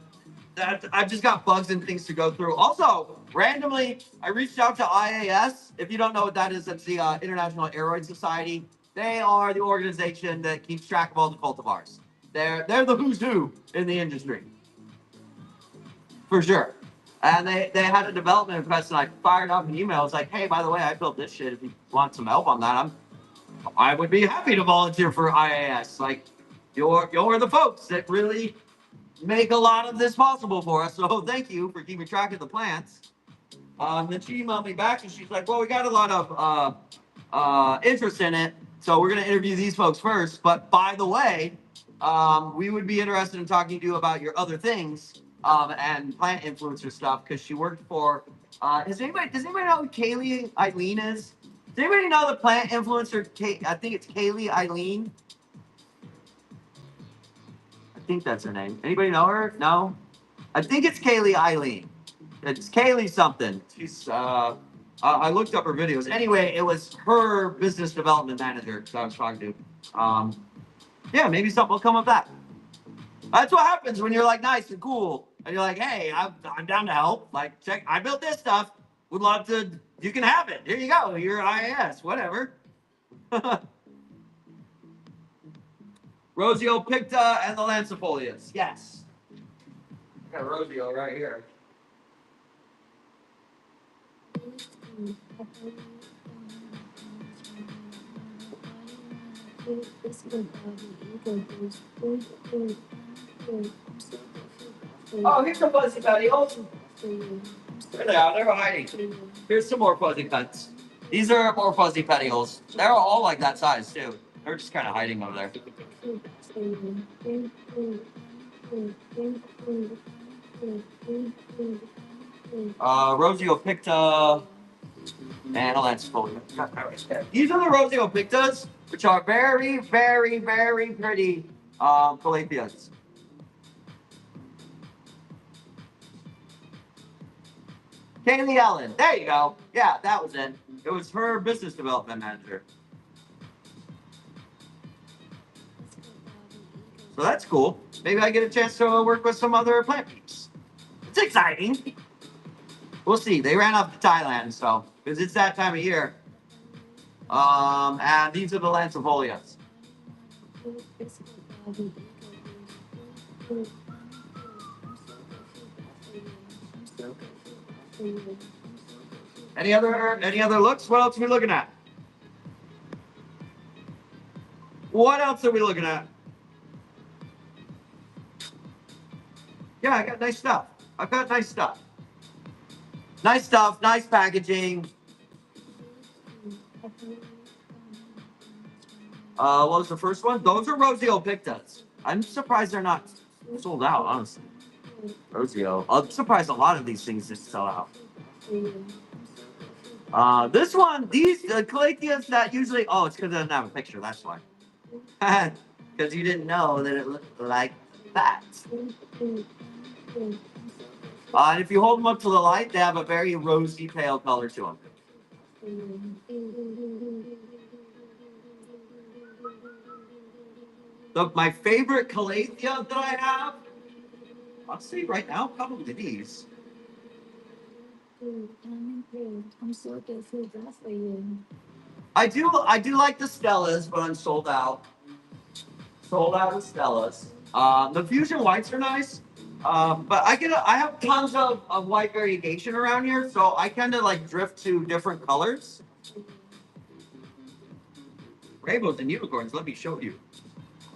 that I've just got bugs and things to go through. Also, randomly, I reached out to IAS. If you don't know what that is, that's the International Aeroid Society. They are the organization that keeps track of all the cultivars. They're the who's who in the industry, for sure. And they had a development request, and I fired up an email. It's like, hey, by the way, I built this shit. If you want some help on that, I would be happy to volunteer for IAS. Like, you're the folks that really make a lot of this possible for us. So thank you for keeping track of the plants. Then she emailed me back and she's like, well, we got a lot of interest in it. So we're going to interview these folks first. But by the way, we would be interested in talking to you about your other things and plant influencer stuff because she worked for. Does anybody know who Kaylee Eileen is? Does anybody know the plant influencer? I think it's Kaylee Eileen. I think that's her name. Anybody know her? No? I think it's Kaylee Eileen. It's Kaylee something. I looked up her videos. Anyway, it was her business development manager that I was talking to. Yeah, maybe something will come of that. That's what happens when you're like nice and cool, and you're like, hey, I'm down to help. Like, check, I built this stuff. Would love to. You can have it. Here you go. You're IAS. Whatever. Rosio picta and the lancifolias. Yes. I got Rosio right here. Oh, here's some fuzzy petioles. There they are. They're hiding. Here's some more fuzzy cuts. These are more fuzzy petioles. They're all like that size too. They're just kind of hiding over there. Rosio picta and a lancifolia. These are the Rosio pictas, which are very, very, very pretty calatheas. Kaylee Ellen. There you go. Yeah, that was it. It was her business development manager. So that's cool. Maybe I get a chance to work with some other plant peeps. It's exciting. We'll see. They ran off to Thailand, so because it's that time of year. And these are the lancifolias. Any other looks? What else are we looking at? What else are we looking at? Yeah, I got nice stuff. I've got nice stuff. Nice stuff, nice packaging. What was the first one? Those are Rosio Pictas. I'm surprised they're not sold out, honestly. Rosio. I'm surprised a lot of these things just sell out. This one, these Calatheas that usually. Oh, it's because it doesn't have a picture. That's why. Because you didn't know that it looked like that. And if you hold them up to the light, they have a very rosy pale color to them. My favorite Calathea that I have, I'll say right now, probably these. I do like the Stellas, but I'm sold out. Sold out of Stellas. The Fusion Whites are nice. But I have tons of white variegation around here, so I kind of like drift to different colors. Rainbows and unicorns, let me show you.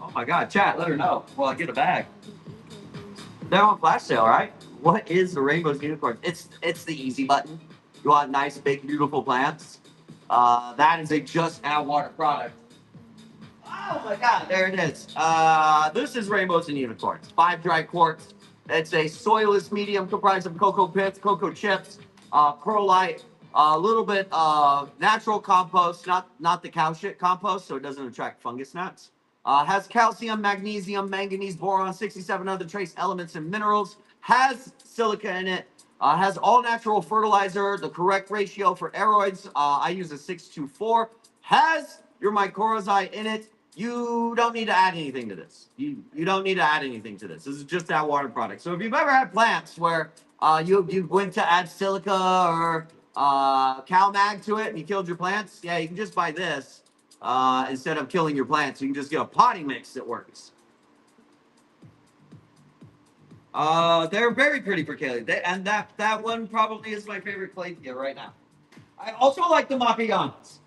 Oh my god, chat, let her know. Well, I get a bag. They're on flash sale, right? What is the rainbows and unicorns? It's the easy button. You want nice, big, beautiful plants. That is a just add water product. Oh my god, there it is. This is rainbows and unicorns. 5 dry quarts. It's a soilless medium comprised of cocoa pits, cocoa chips, perlite, a little bit of natural compost, not the cow shit compost, so it doesn't attract fungus gnats. Has calcium, magnesium, manganese, boron, 67 other trace elements and minerals. Has silica in it. Has all natural fertilizer, the correct ratio for aeroids. I use a 624. Has your mycorrhizae in it. You don't need to add anything to this. You don't need to add anything to this. This is just that water product. So if you've ever had plants where you went to add silica or cow mag to it and you killed your plants, yeah, you can just buy this instead of killing your plants. You can just get a potting mix that works. They're very pretty for Kaylee. And that one probably is my favorite Calathea right now. I also like the Mapianas.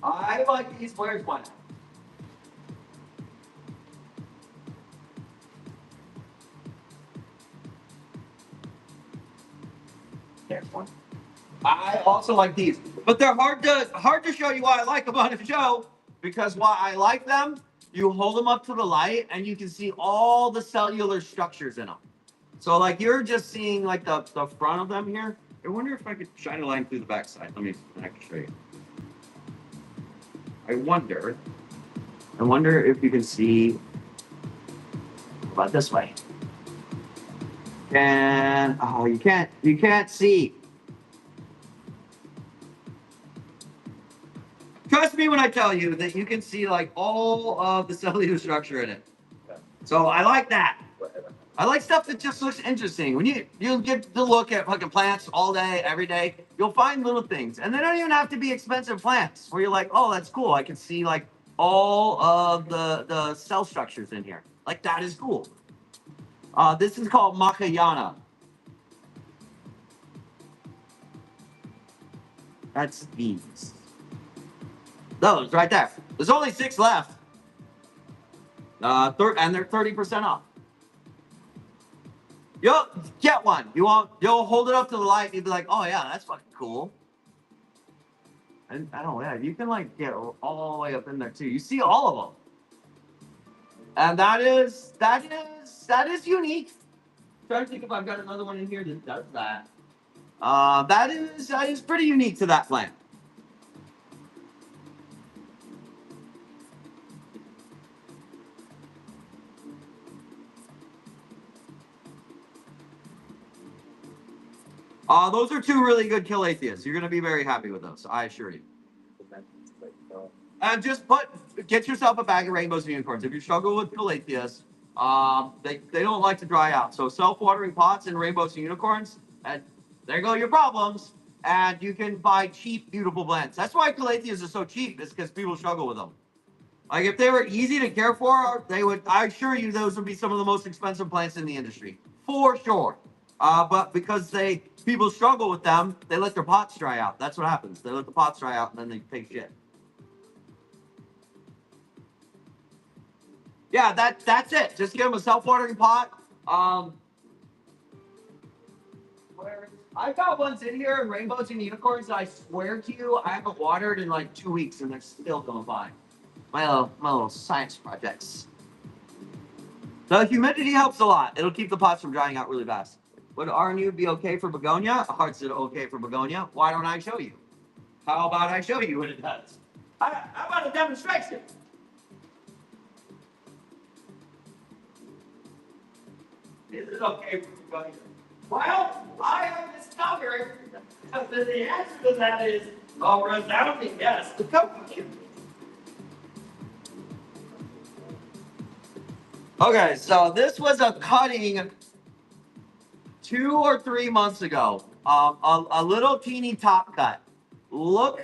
I like these. Where's one? There's one. I also like these, but they're hard to show you why I like them on the show, because why I like them, you hold them up to the light and you can see all the cellular structures in them. So like you're just seeing like the front of them here. I wonder if I could shine a line through the backside. Let me show you. I wonder if you can see about this way. And oh, you can't see. Trust me when I tell you that you can see like all of the cellular structure in it. So I like that. I like stuff that just looks interesting. When you get to look at fucking plants all day, every day, you'll find little things. And they don't even have to be expensive plants where you're like, oh, that's cool. I can see like all of the cell structures in here. Like that is cool. This is called Mahayana. That's these. Those right there. There's only 6 left. And they're 30% off. You'll get one. You'll hold it up to the light and you'll be like, oh yeah, that's fucking cool. And I don't know, yeah, you can like get all the way up in there too. You see all of them. And that is unique. I'm trying to think if I've got another one in here that does that. That is pretty unique to that plant. Those are 2 really good Calatheas. You're going to be very happy with those, I assure you. And just get yourself a bag of rainbows and unicorns. If you struggle with Calatheas, they don't like to dry out. So self-watering pots and rainbows and unicorns, there go your problems. And you can buy cheap, beautiful plants. That's why calatheas are so cheap, is because people struggle with them. Like if they were easy to care for, they would. I assure you, those would be some of the most expensive plants in the industry, for sure. But because people struggle with them, they let their pots dry out. That's what happens. They let the pots dry out, and then they take shit. Yeah, that's it. Just give them a self-watering pot. I've got ones in here, rainbows and unicorns. That I swear to you, I haven't watered in like 2 weeks, and they're still going fine. My little science projects. The humidity helps a lot. It'll keep the pots from drying out really fast. Would RNU be okay for begonia? Hearts it okay for begonia. Why don't I show you? How about I show you what it does? How about a demonstration? Is it okay for begonia? Well, I have discovered that the answer to that is a resounding yes. Okay, so this was a cutting 2 or 3 months ago. A little teeny top cut. Look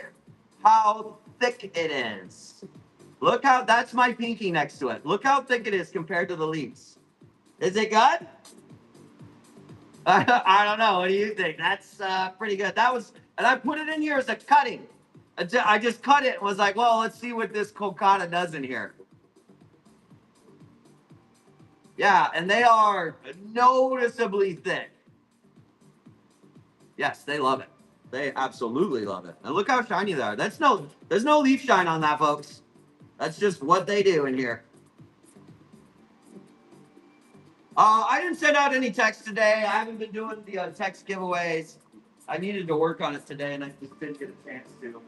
how thick it is. Look how, that's my pinky next to it. Look how thick it is compared to the leaves. Is it good? I don't know. What do you think? That's pretty good. That was, and I put it in here as a cutting. I just cut it and was like, well, let's see what this colcata does in here. Yeah, and they are noticeably thick. Yes, they love it. They absolutely love it. And look how shiny they are. There's no leaf shine on that, folks. That's just what they do in here. I didn't send out any text today. I haven't been doing the text giveaways. I needed to work on it today, and I just didn't get a chance to.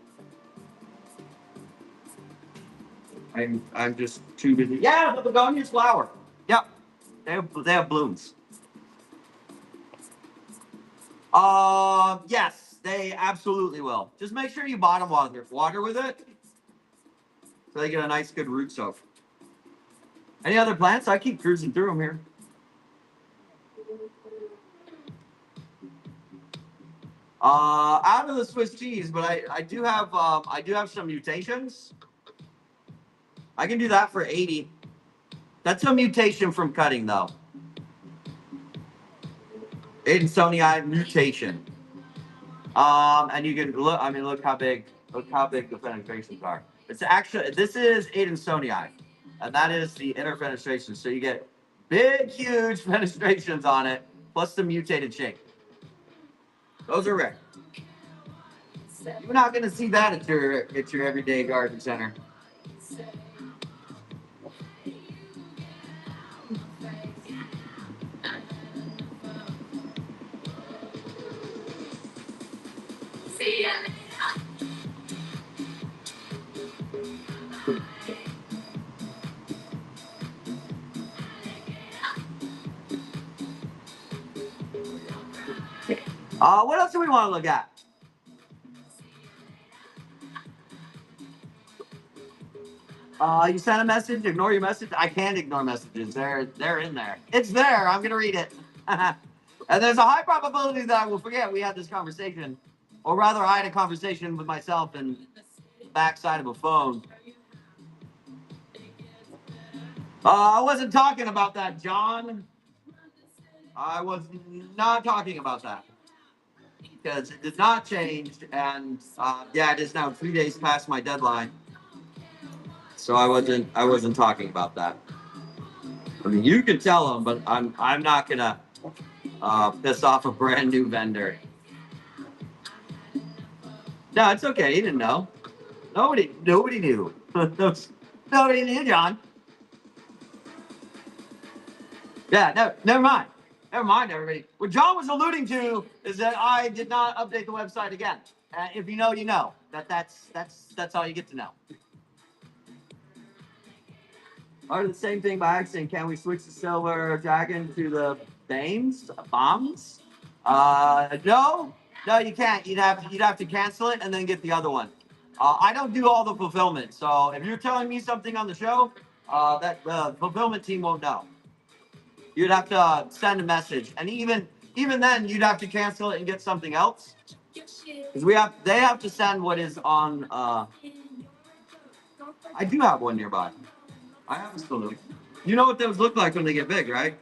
I'm just too busy. Yeah, the begonias flower. Yep, they have blooms. Yes, they absolutely will. Just make sure you bottom water with it, so they get a nice good root soak. Any other plants? I keep cruising through them here. Out of the Swiss cheese, but I do have some mutations. I can do that for 80. That's a mutation from cutting though. Adansonii mutation. And you can look. I mean, look how big the penetrations are. It's actually, this is Adansonii, and that is the inner fenestration. So you get big, huge fenestrations on it, plus the mutated shape. Those are rare. You're not going to see that at your everyday garden center. What else do we want to look at? You sent a message, ignore your message. I can't ignore messages. They're in there. It's there. I'm gonna read it. And there's a high probability that I will forget we had this conversation, or rather, I had a conversation with myself in the backside of a phone. I wasn't talking about that, John. I was not talking about that because it did not change, and yeah, it is now 3 days past my deadline. So I wasn't talking about that. I mean, you can tell them, but I'm not gonna piss off a brand new vendor. No, it's okay. He didn't know. Nobody knew. Nobody knew, John. Yeah, no, never mind. Never mind, everybody. What John was alluding to is that I did not update the website again. If you know, you know. That's all you get to know. Or the same thing by accident. Can we switch the silver dragon to the bombs? No, you can't. You'd have to cancel it and then get the other one. I don't do all the fulfillment, so if you're telling me something on the show, that the fulfillment team won't know. You'd have to send a message, and even even then, you'd have to cancel it and get something else. Because they have to send what is on. I do have one nearby. I have a saloon. You know what those look like when they get big, right?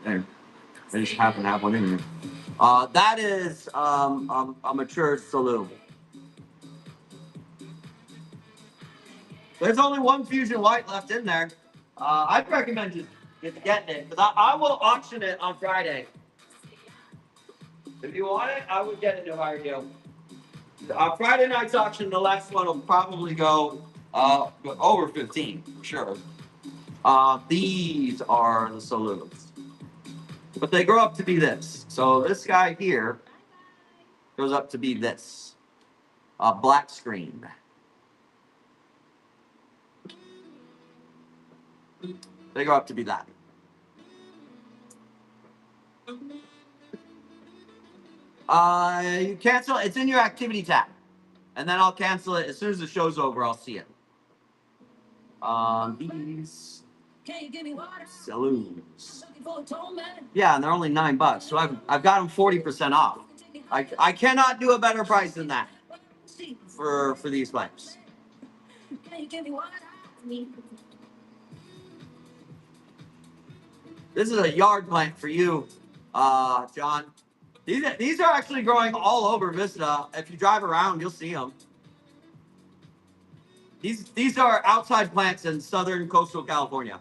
There. I just happen to have one in here. That is a mature saloon. There's only one Fusion White left in there. I'd recommend just getting it because I will auction it on Friday. If you want it, I would get it if I were you. Friday night's auction, the last one will probably go over 15 for sure. These are the saloons, but they grow up to be this. So this guy here goes up to be this, black screen. They go up to be that. You cancel. It's in your activity tab, and then I'll cancel it as soon as the show's over. I'll see it. These saloons. Yeah, and they're only $9, so I've got them 40% off. I cannot do a better price than that for these pipes. This is a yard plant for you, John. These are actually growing all over Vista. If you drive around, you'll see them. These are outside plants in southern coastal California.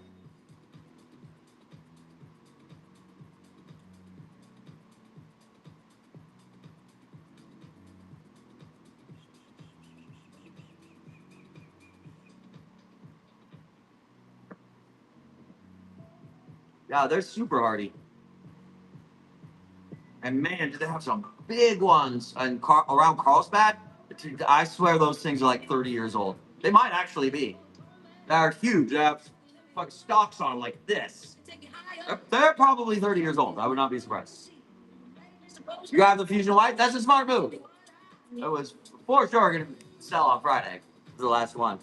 Yeah, they're super hardy. And man, do they have some big ones around Carlsbad? I swear those things are like 30 years old. They might actually be. They're huge. They have like stalks on like this. They're probably 30 years old. I would not be surprised. You have the Fusion White? That's a smart move. It was for sure going to sell on Friday. The last one.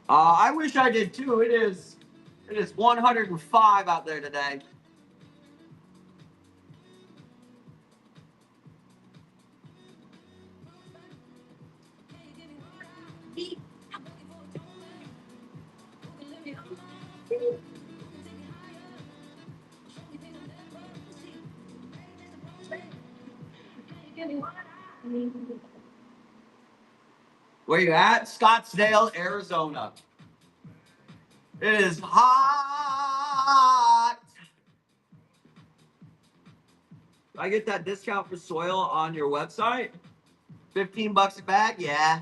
I wish I did too. It is 105 out there today. Where you at? Scottsdale, Arizona. It is hot. I get that discount for soil on your website. $15 a bag? Yeah.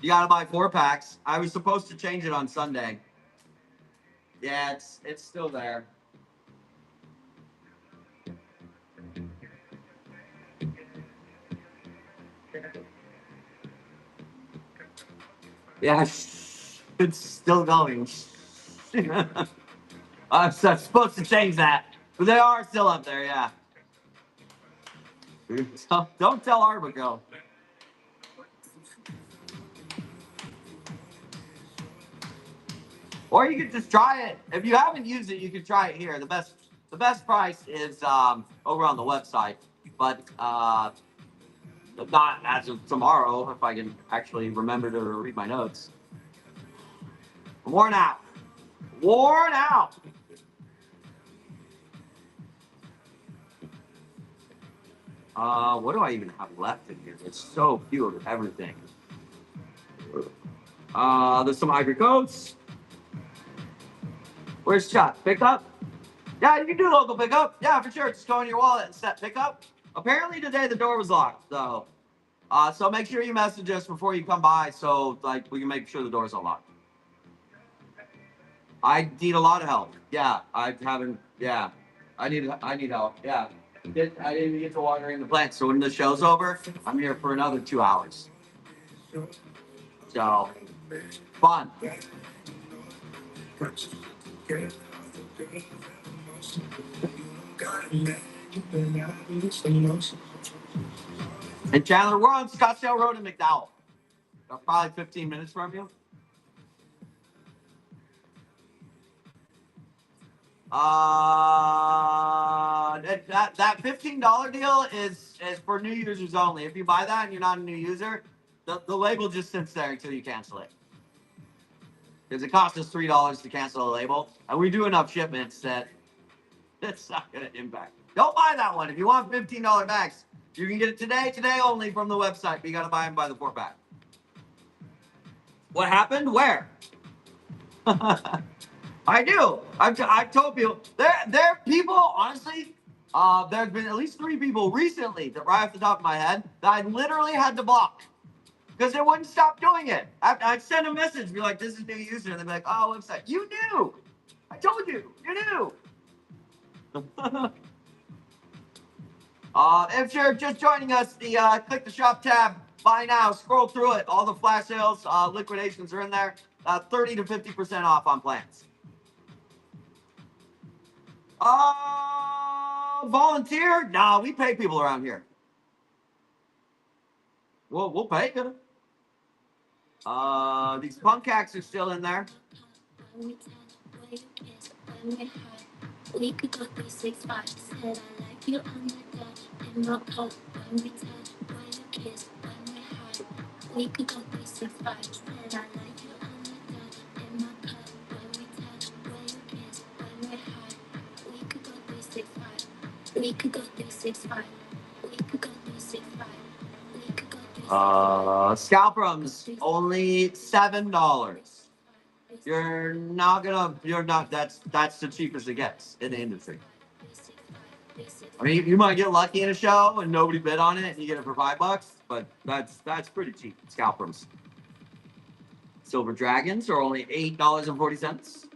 You gotta buy 4-packs. I was supposed to change it on Sunday. Yeah, it's still there. Yeah, it's still going. I'm supposed to change that, but they are still up there. Yeah. Don't tell Arbico. Or you could just try it. If you haven't used it, you could try it here. The best price is over on the website, but not as of tomorrow. If I can actually remember to read my notes. I'm worn out. Worn out. What do I even have left in here? It's so few of everything. There's some ivory coats. Where's Chuck? Pickup? Yeah, you can do local pickup. Yeah, for sure. Just go in your wallet and set pickup. Apparently today the door was locked, though. So make sure you message us before you come by, so like we can make sure the door's unlocked. I need a lot of help. Yeah, I haven't. Yeah, I need help. Yeah, I didn't even get to watering the plant. So when the show's over, I'm here for another 2 hours. So fun. And Chandler, we're on Scottsdale Road in McDowell. Probably 15 minutes from you. That $15 deal is for new users only. If you buy that and you're not a new user, the label just sits there until you cancel it. Because it costs us $3 to cancel a label, and we do enough shipments that it's not going to impact. Don't buy that one. If you want $15 bags, you can get it today only from the website, but you got to buy them by the 4-pack. What happened? Where? I do. I've told people there are people, honestly. There's been at least 3 people recently that right off the top of my head that I literally had to block because they wouldn't stop doing it. I'd send a message, be like, "This is new user," and they'd be like, "Oh, website, you knew. I told you, you knew." If you're just joining us, click the shop tab, buy now, scroll through it. All the flash sales, liquidations are in there. 30 to 50% off on plans. Volunteer? Nah, we pay people around here. We'll pay you. These punk acts are still in there. We could go 365. Said I like you on the dash in my coat when we touch, when you kiss, when we hide. We could go 365. Said I like you on the dash in my coat when we touch, when you kiss, when we hide. We could go 365. We could go 365. We could go 365. We could go 365. Scalprums only $7. You're not, that's the cheapest it gets in the industry. I mean, you might get lucky in a show and nobody bid on it and you get it for $5, but that's pretty cheap. Scalprums. Silver Dragons are only $8.40.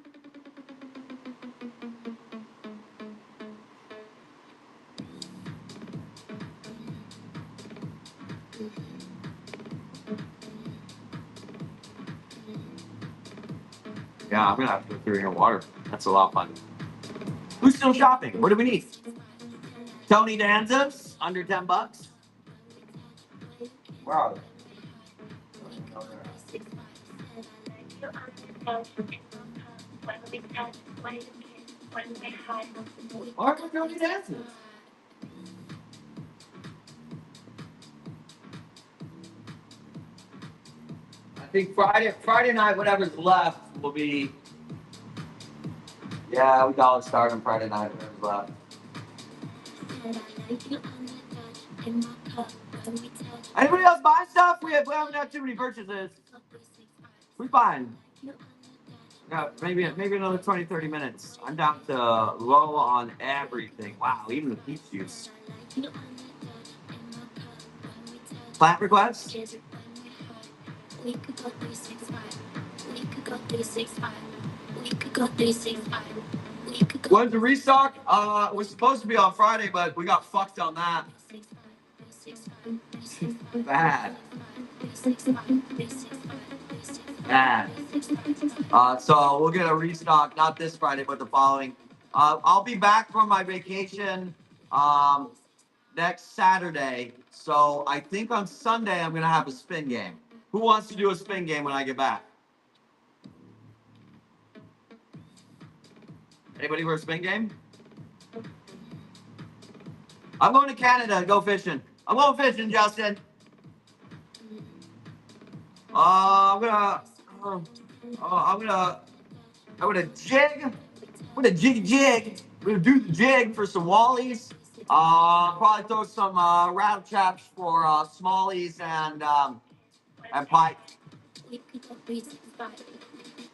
Yeah, I'm gonna have to go through your water. That's a lot of fun. Who's still shopping? What do we need? Tony Danza's under $10. Where are they? Where are Tony Danza's? I think Friday night, whatever's left will be. Yeah, we got to start on Friday night, whatever's left. Anybody else buying stuff? We haven't had too many purchases. Who's buying? Yeah, maybe another 20, 30 minutes. I'm down to low on everything. Wow, even the peach juice. Plant requests? We could go 365. We could go 365. We could go 365. When's the restock? It was supposed to be on Friday, but we got fucked on that. Bad. Bad. So we'll get a restock, not this Friday, but the following. I'll be back from my vacation next Saturday. So I think on Sunday I'm gonna have a spin game. Who wants to do a spin game when I get back? Anybody for a spin game? I'm going to Canada to go fishing. I'm going fishing, Justin. I'm gonna jig. I'm gonna jig. We're gonna do the jig for some wallies. Probably throw some rattle traps for smallies and pike.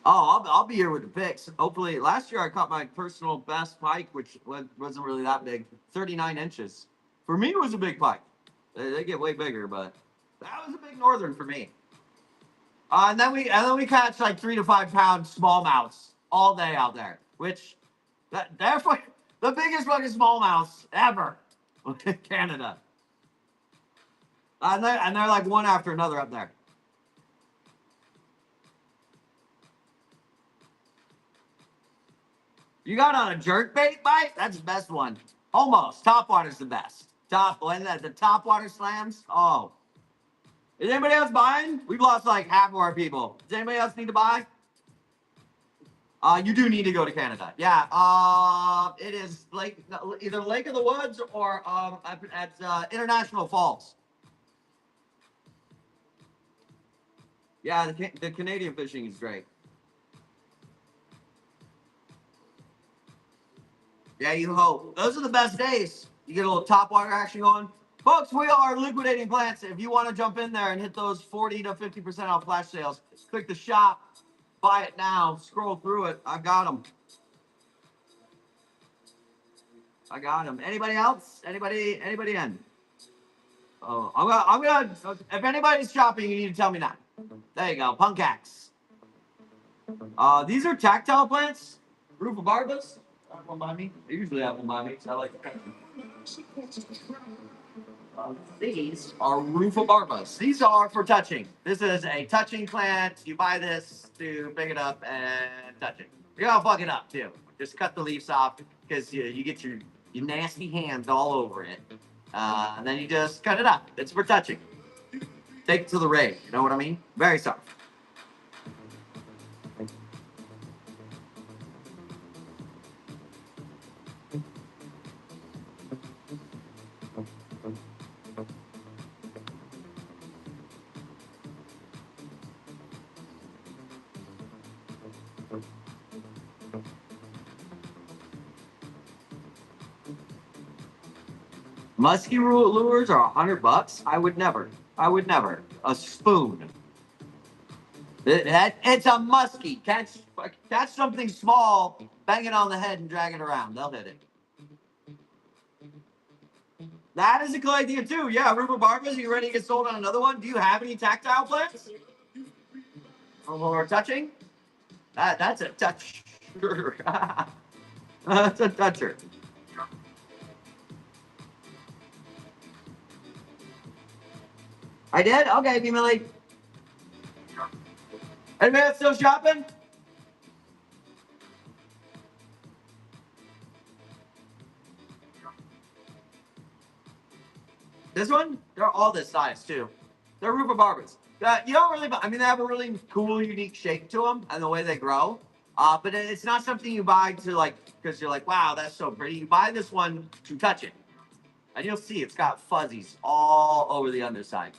Oh, I'll be here with the picks. Hopefully, last year I caught my personal best pike, which wasn't really that big, 39 inches. For me, it was a big pike. They get way bigger, but that was a big northern for me. And then we catch like 3 to 5 pound smallmouths all day out there, which they're the biggest fucking smallmouths ever in Canada. And they're like one after another up there. You got on a jerk bait bite? That's the best one. Almost. Topwater's the best. When the topwater slams. Oh. Is anybody else buying? We've lost like half of our people. Does anybody else need to buy? You do need to go to Canada. Yeah. It is either Lake of the Woods or at International Falls. Yeah, the Canadian fishing is great. Yeah, you hope. Those are the best days. You get a little top water action going. Folks, we are liquidating plants. If you want to jump in there and hit those 40 to 50% off flash sales, click the shop, buy it now, scroll through it. I got them. I got them. Anybody else? Anybody in? Oh, if anybody's shopping, you need to tell me now. There you go, punkax. These are tactile plants. Rufobarbas. Have one by me. They usually have one by me, so I like to these are rufobarbas. These are for touching. This is a touching plant. You buy this to pick it up and touch it. You're gonna fuck it up too. Just cut the leaves off because you get your nasty hands all over it. And then you just cut it up. It's for touching. Take it to the rig. You know what I mean? Very soft. Musky lures are $100. I would never. I would never. A spoon. It's a muskie. Catch something small, bang it on the head, and drag it around. They'll hit it. That is a good idea too. Yeah, rufobarbas. Are you ready to get sold on another one? Do you have any tactile plants or touching? That's a touch. That's a toucher. I did. Okay, Millie. Anybody else still shopping? This one, they're all this size too. They're rufobarbas. You don't really, I mean, they have a really cool, unique shape to them and the way they grow. But it's not something you buy to like because you're like, wow, that's so pretty. You buy this one to touch it, and you'll see it's got fuzzies all over the underside.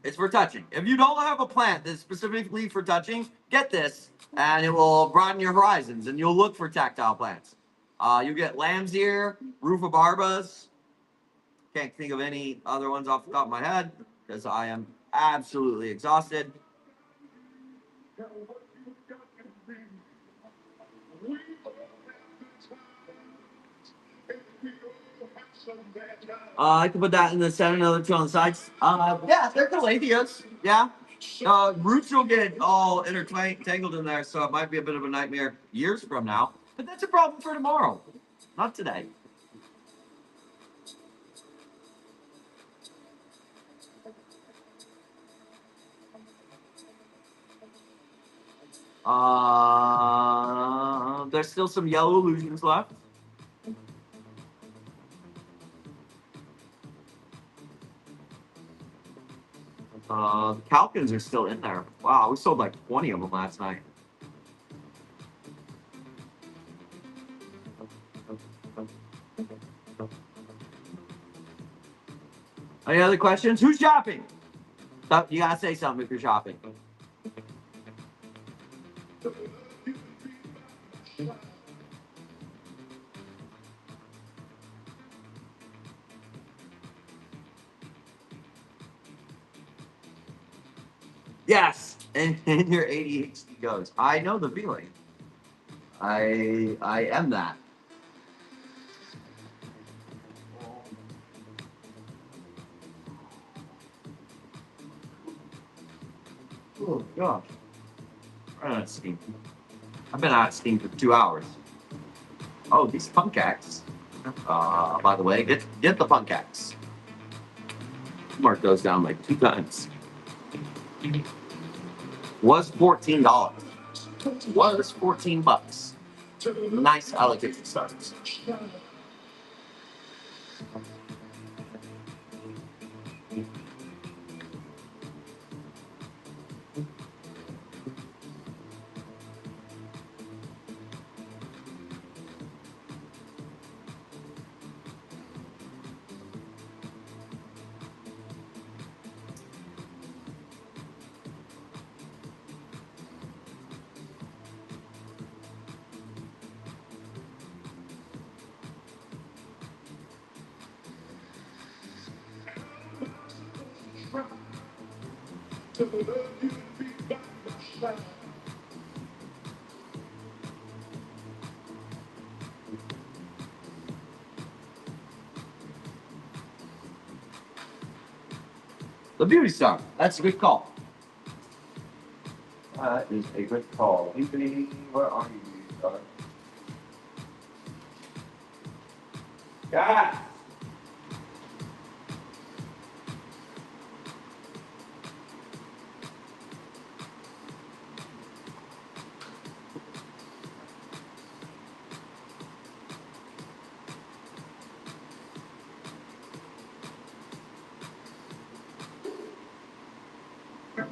It's for touching. If you don't have a plant that's specifically for touching, get this, and it will broaden your horizons, and you'll look for tactile plants. You get lamb's ear, rufobarbas. Can't think of any other ones off the top of my head because I am absolutely exhausted. I can put that in the center, another two on the sides. Yeah, they're calatheas. Yeah. Roots will get all intertangled in there, so it might be a bit of a nightmare years from now. But that's a problem for tomorrow, not today. There's still some yellow illusions left. The Calkins are still in there. Wow, we sold like 20 of them last night. Any other questions? Who's shopping? You gotta say something if you're shopping. Yes, and your ADHD goes. I know the feeling. I am that. Oh gosh, I'm out of steam. I've been out of steam for 2 hours. Oh, these punkax. By the way, get the punkax. Mark those down like 2 times. Was $14. Was $14. Nice allocation starts. The Beauty Star. That's a good call. That is a good call. Anthony, where are you, Beauty Star? Yeah.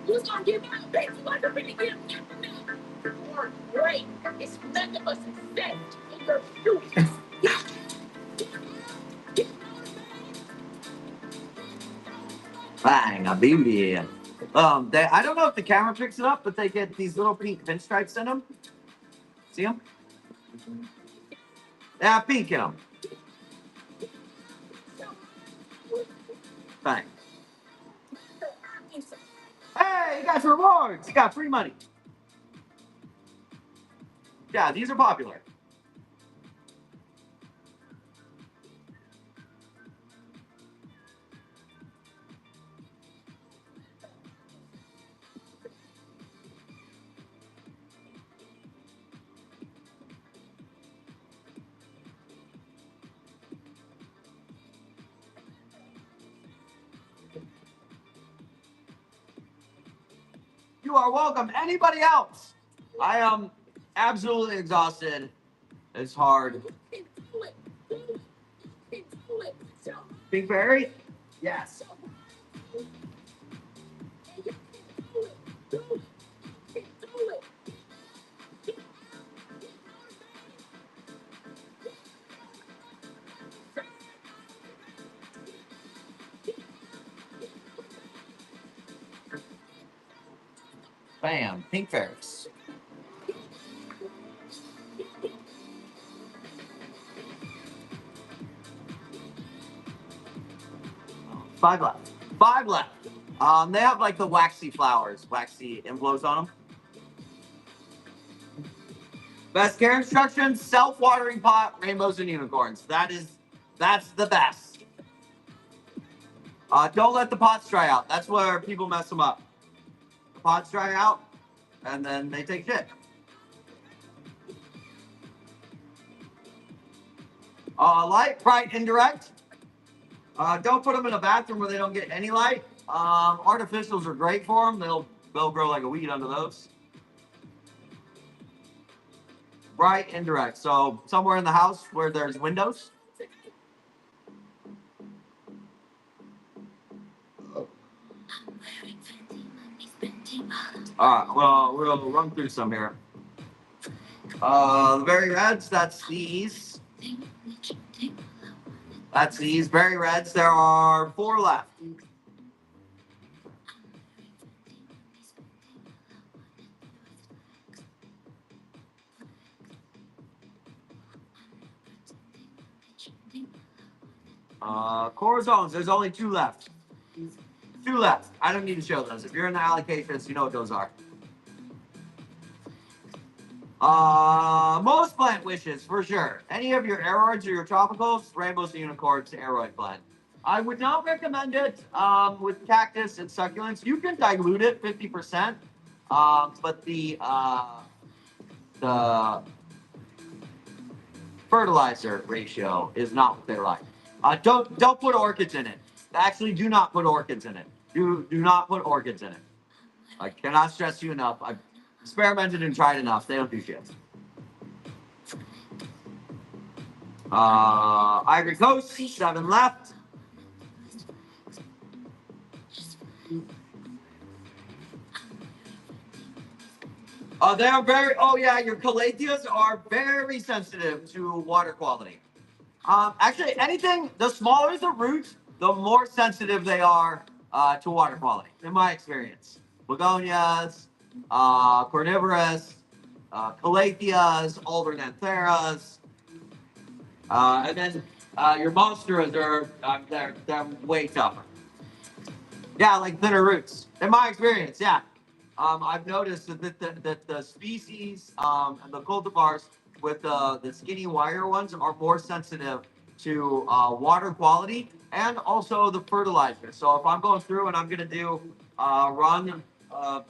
Who's gonna give me a baby? Like a really good or great. It's nothing but success in your future. Bang, a beauty. I don't know if the camera picks it up, but they get these little pink pinstripes in them. See them? They have pink in them. Bang. Hey, you got some rewards. You got free money. Yeah, these are popular. You are welcome. Anybody else? I am absolutely exhausted. It's hard. Pink Berry? Yes. Bam. Pink Ferris. Five left. Five left. They have like the waxy flowers, waxy inflows on them. Best care instructions: self-watering pot, rainbows and unicorns. That's the best. Don't let the pots dry out. That's where people mess them up. The pots dry out, and then they take shit. Light, bright, indirect. Don't put them in a bathroom where they don't get any light. Artificials are great for them. They'll grow like a weed under those. Bright, indirect. So somewhere in the house where there's windows. All right. Well, we'll run through some here. The berry reds. That's these. That's these berry reds. There are 4 left. Corozones, there's only 2 left. 2 left. I don't need to show those. If you're in the allocations, you know what those are. Most plant wishes, for sure. Any of your aeroids or your tropicals, rainbows and unicorns, aeroid plant. I would not recommend it with cactus and succulents. You can dilute it 50%, but the fertilizer ratio is not what they like. Don't put orchids in it. Actually, do not put orchids in it. Do not put orchids in it. I cannot stress you enough. I've experimented and tried enough. They don't do shit. Ivory Coast, 7 left. They are very. Oh yeah, your calatheas are very sensitive to water quality. Actually, anything, the smaller the root, the more sensitive they are to water quality, in my experience. Begonias, cornivorous, calatheas, aldernantheras, and then your monsteras are they're way tougher. Yeah, like thinner roots. In my experience, yeah. I've noticed that the species and the cultivars with the skinny wire ones are more sensitive to water quality and also the fertilizer. So if I'm going through and I'm going to do run, uh,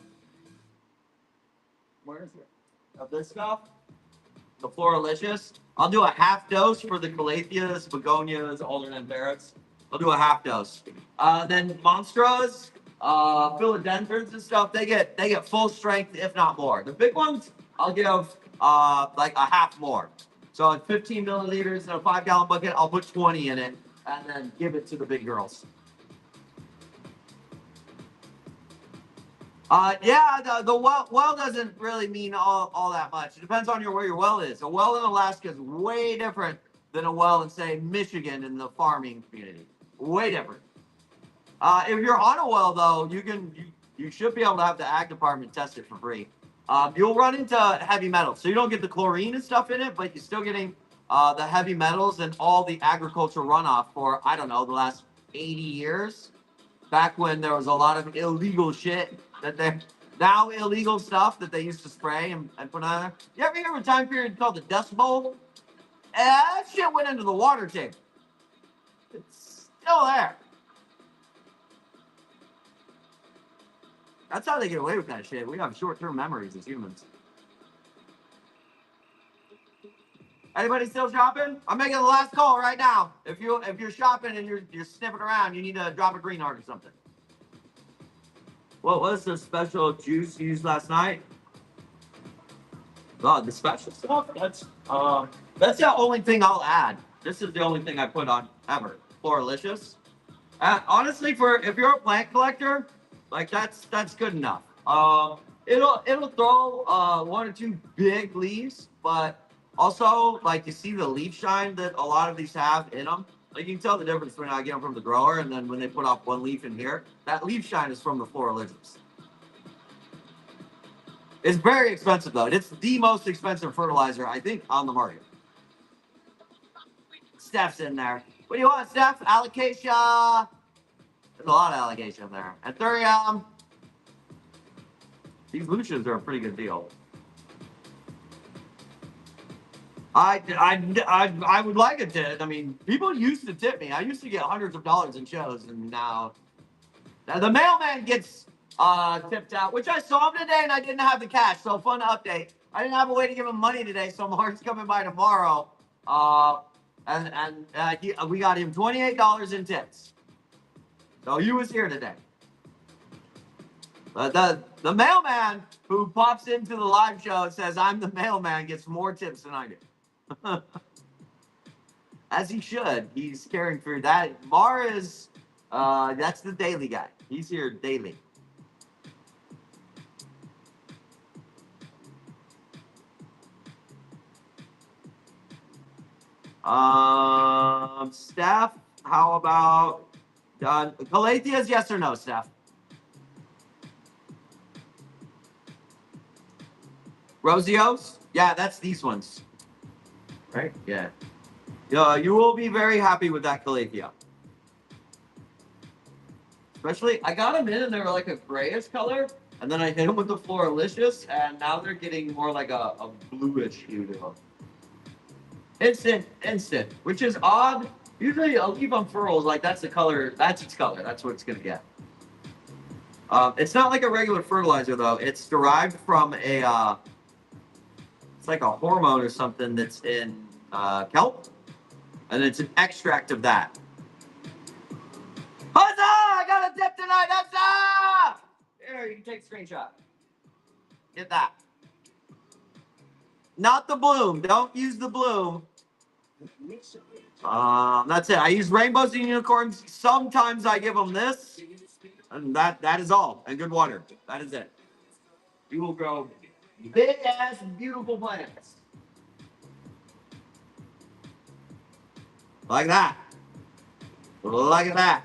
where is it? Of this stuff, the Floralicious. I'll do a half dose for the calatheas, begonias, alternanthera. I'll do a half dose. Then monstras, philodendrons and stuff, they get full strength, if not more. The big ones, I'll give like a half more. So at 15 milliliters in a 5 gallon bucket, I'll put 20 in it and then give it to the big girls. Yeah, the well doesn't really mean all that much. It depends on where your well is. A well in Alaska is way different than a well in, say, Michigan in the farming community. Way different. If you're on a well, though, you should be able to have the ag department test it for free. You'll run into heavy metals, so you don't get the chlorine and stuff in it, but you're still getting the heavy metals and all the agricultural runoff for, I don't know, the last 80 years, back when there was a lot of illegal shit that they now illegal stuff that they used to spray and put on there. You ever hear of a time period called the Dust Bowl? That shit went into the water table. It's still there. That's how they get away with that shit. We have short-term memories as humans. Anybody still shopping? I'm making the last call right now. If you're shopping and you're sniffing around, you need to drop a green heart or something. What was the special juice you used last night? God, the special stuff. That's the only thing I'll add. This is the only thing I put on ever. Floralicious. Honestly, for if you're a plant collector, like that's good enough. It'll throw one or two big leaves, but also like you see the leaf shine that a lot of these have in them. Like you can tell the difference when I get them from the grower and then when they put off one leaf in here. That leaf shine is from the Floralicious. It's very expensive though. It's the most expensive fertilizer I think on the market. Steph's in there. What do you want, Steph? Alocasia. There's a lot of allocation there. Anthurium. These lucians are a pretty good deal. I would like it to. I mean, people used to tip me. I used to get hundreds of dollars in shows, and now the mailman gets tipped out, which I saw him today, and I didn't have the cash. So fun update. I didn't have a way to give him money today, so Mark's coming by tomorrow. We got him $28 in tips. So he was here today. The mailman who pops into the live show and says I'm the mailman gets more tips than I do. As he should. He's caring for that. Mar is that's the daily guy. He's here daily. Steph, how about Calatheas, yes or no, Steph? Rosios? Yeah, that's these ones. Right? Yeah. You will be very happy with that Calathea. Especially, I got them in and they were like a grayish color, and then I hit them with the Floralicious, and now they're getting more like a bluish hue to them. Instant, which is odd. Usually, I'll leave unfurls like that's the color. That's its color. That's what it's gonna get. It's not like a regular fertilizer though. It's derived from a. It's like a hormone or something that's in kelp, and it's an extract of that. Huzzah! I got a dip tonight. Huzzah! Here, you can take a screenshot. Get that. Not the bloom. Don't use the bloom. That's it. I use rainbows and unicorns. Sometimes I give them this, and that is all. And good water. That is it. You will grow big ass beautiful plants like that. Look at that.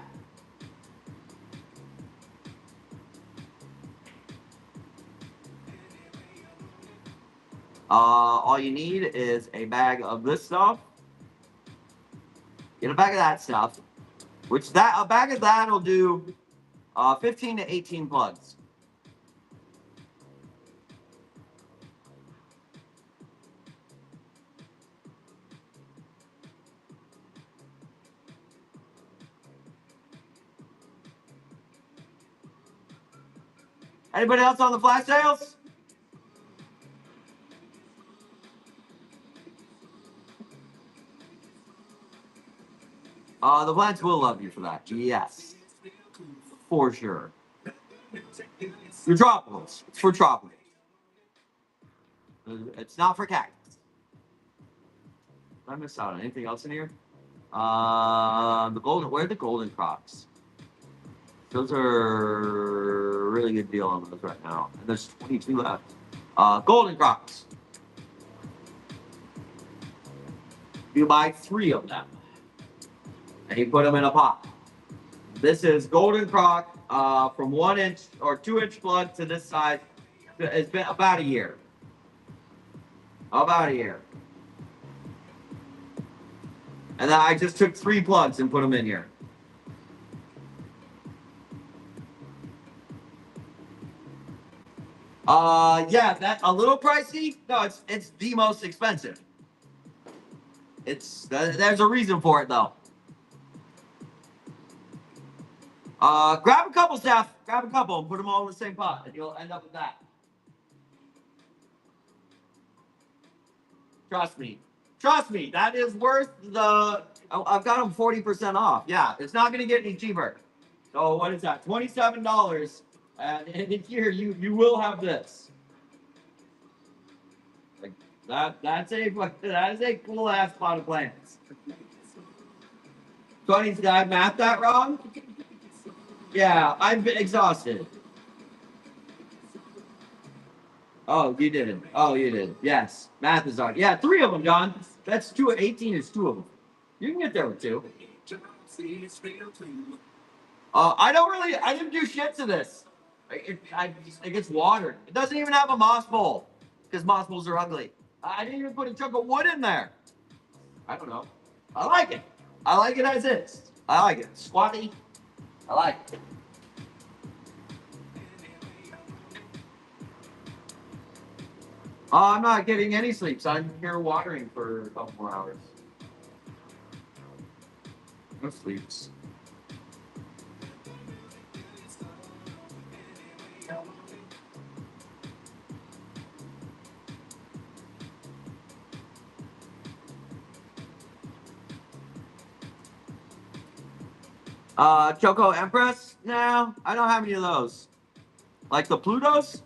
All you need is a bag of this stuff. Get a bag of that stuff, which a bag of that will do 15 to 18 plugs. Anybody else on the flash sales? The plants will love you for that. Yes, for sure. Your tropicals. It's for tropicals. It's not for cactus. Did I miss out on anything else in here? The golden. Where are the golden crops? Those are a really good deal on those right now. And there's 22 left. Golden crops. You buy 3 of them, and you put them in a pot. This is golden crock from 1 inch or 2 inch plug to this size. It's been about a year. About a year. And then I just took 3 plugs and put them in here. Yeah, that's a little pricey. No, it's the most expensive. There's a reason for it though. Grab a couple, Steph. Grab a couple and put them all in the same pot, and you'll end up with that. Trust me. Trust me. That is worth the. I've got them 40% off. Yeah, it's not going to get any cheaper. So what is that? $27. And in here, you will have this. Like that is a cool ass pot of plants. 20. Did I math that wrong? Yeah, I've been exhausted. Oh, you didn't. Oh, you did. Yes, math is hard. Yeah, 3 of them, John. That's 2. 18 is 2 of them. You can get there with 2. I didn't do shit to this. It gets watered. It doesn't even have a moss bowl because moss bowls are ugly. I didn't even put a chunk of wood in there. I don't know. I like it. I like it as is. I like it. Squatty. I like it. I'm not getting any sleep, so I'm here watering for a couple more hours. No sleeps. Choco Empress? No, I don't have any of those. Like the Plutos?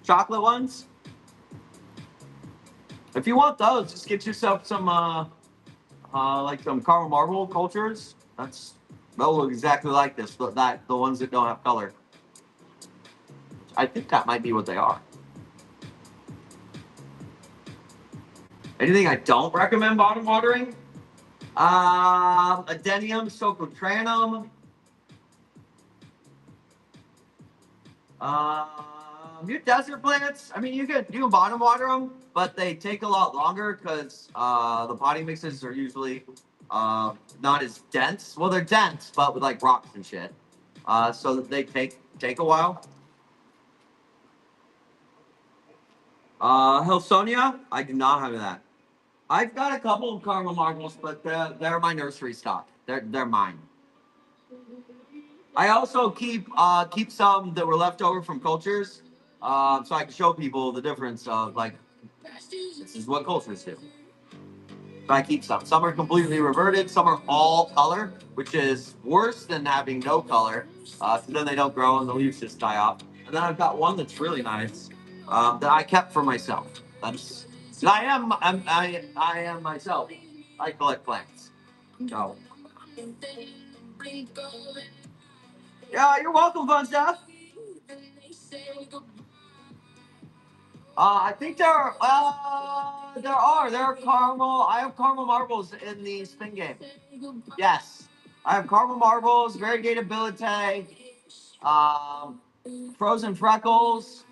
Chocolate ones? If you want those, just get yourself some like some caramel marble cultures. They'll look exactly like this, but the ones that don't have color. I think that might be what they are. Anything I don't recommend bottom watering? Adenium, Socotrannum. Your desert plants. I mean, you can bottom water them, but they take a lot longer because the potting mixes are usually not as dense. Well, they're dense, but with like rocks and shit. So they take a while. Hilsonia, I do not have that. I've got a couple of caramel marbles, but they're my nursery stock. They're mine. I also keep some that were left over from cultures, so I can show people the difference of like this is what cultures do. So I keep some. Some are completely reverted. Some are all color, which is worse than having no color. So then they don't grow and the leaves just die off. And then I've got one that's really nice that I kept for myself. I am myself. I collect plants. So yeah, you're welcome, fun stuff. I think there are caramel. I have caramel marbles in the spin game. Yes, I have caramel marbles, variegated billet, um, frozen freckles,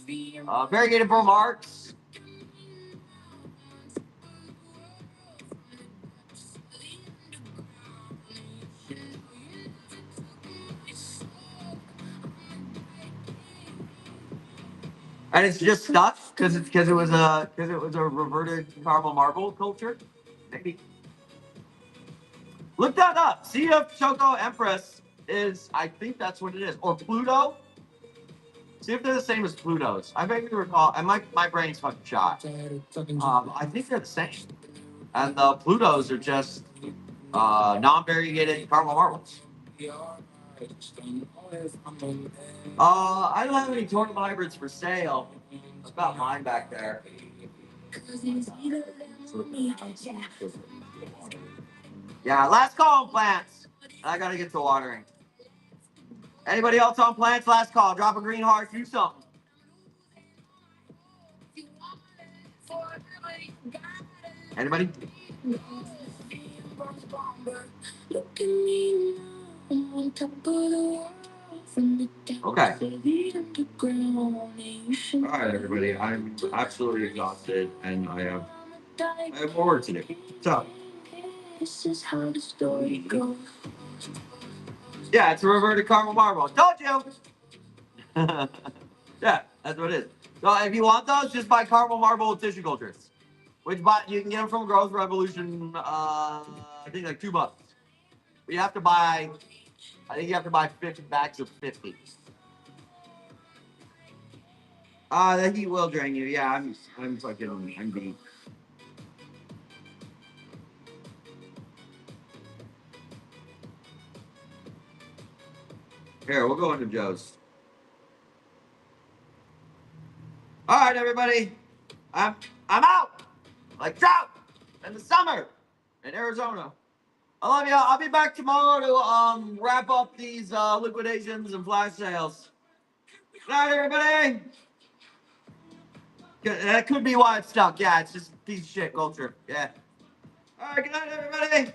variegated marks. And it's just stuck because it was a reverted caramel marble culture. Maybe look that up. See if Choco Empress is. I think that's what it is, or Pluto. See if they're the same as Pluto's. I vaguely recall, and my brain's fucking shot. I think they're the same. And the Plutos are just non-variegated caramel marbles. I don't have any Tornado hybrids for sale. I've got mine back there. Yeah, last call on plants. I gotta get to watering. Anybody else on plants? Last call. Drop a green heart. Do something. Anybody? Okay. All right, everybody. I'm absolutely exhausted, and I have more work to do. So. Yeah, it's a reverted caramel marble. Told you. Yeah, that's what it is. So if you want those, just buy caramel marble tissue cultures. You can get them from Growth Revolution. I think like $2. But you have to buy. I think you have to buy 50 bags of 50. The heat will drain you. Yeah, I'm beat. Here, we'll go into Joe's. All right, everybody. I'm out like trout in the summer in Arizona. I love you. I'll be back tomorrow to wrap up these liquidations and flash sales. Good night, everybody. That could be why it's stuck. Yeah, it's just piece of shit culture. Yeah. All right. Good night, everybody.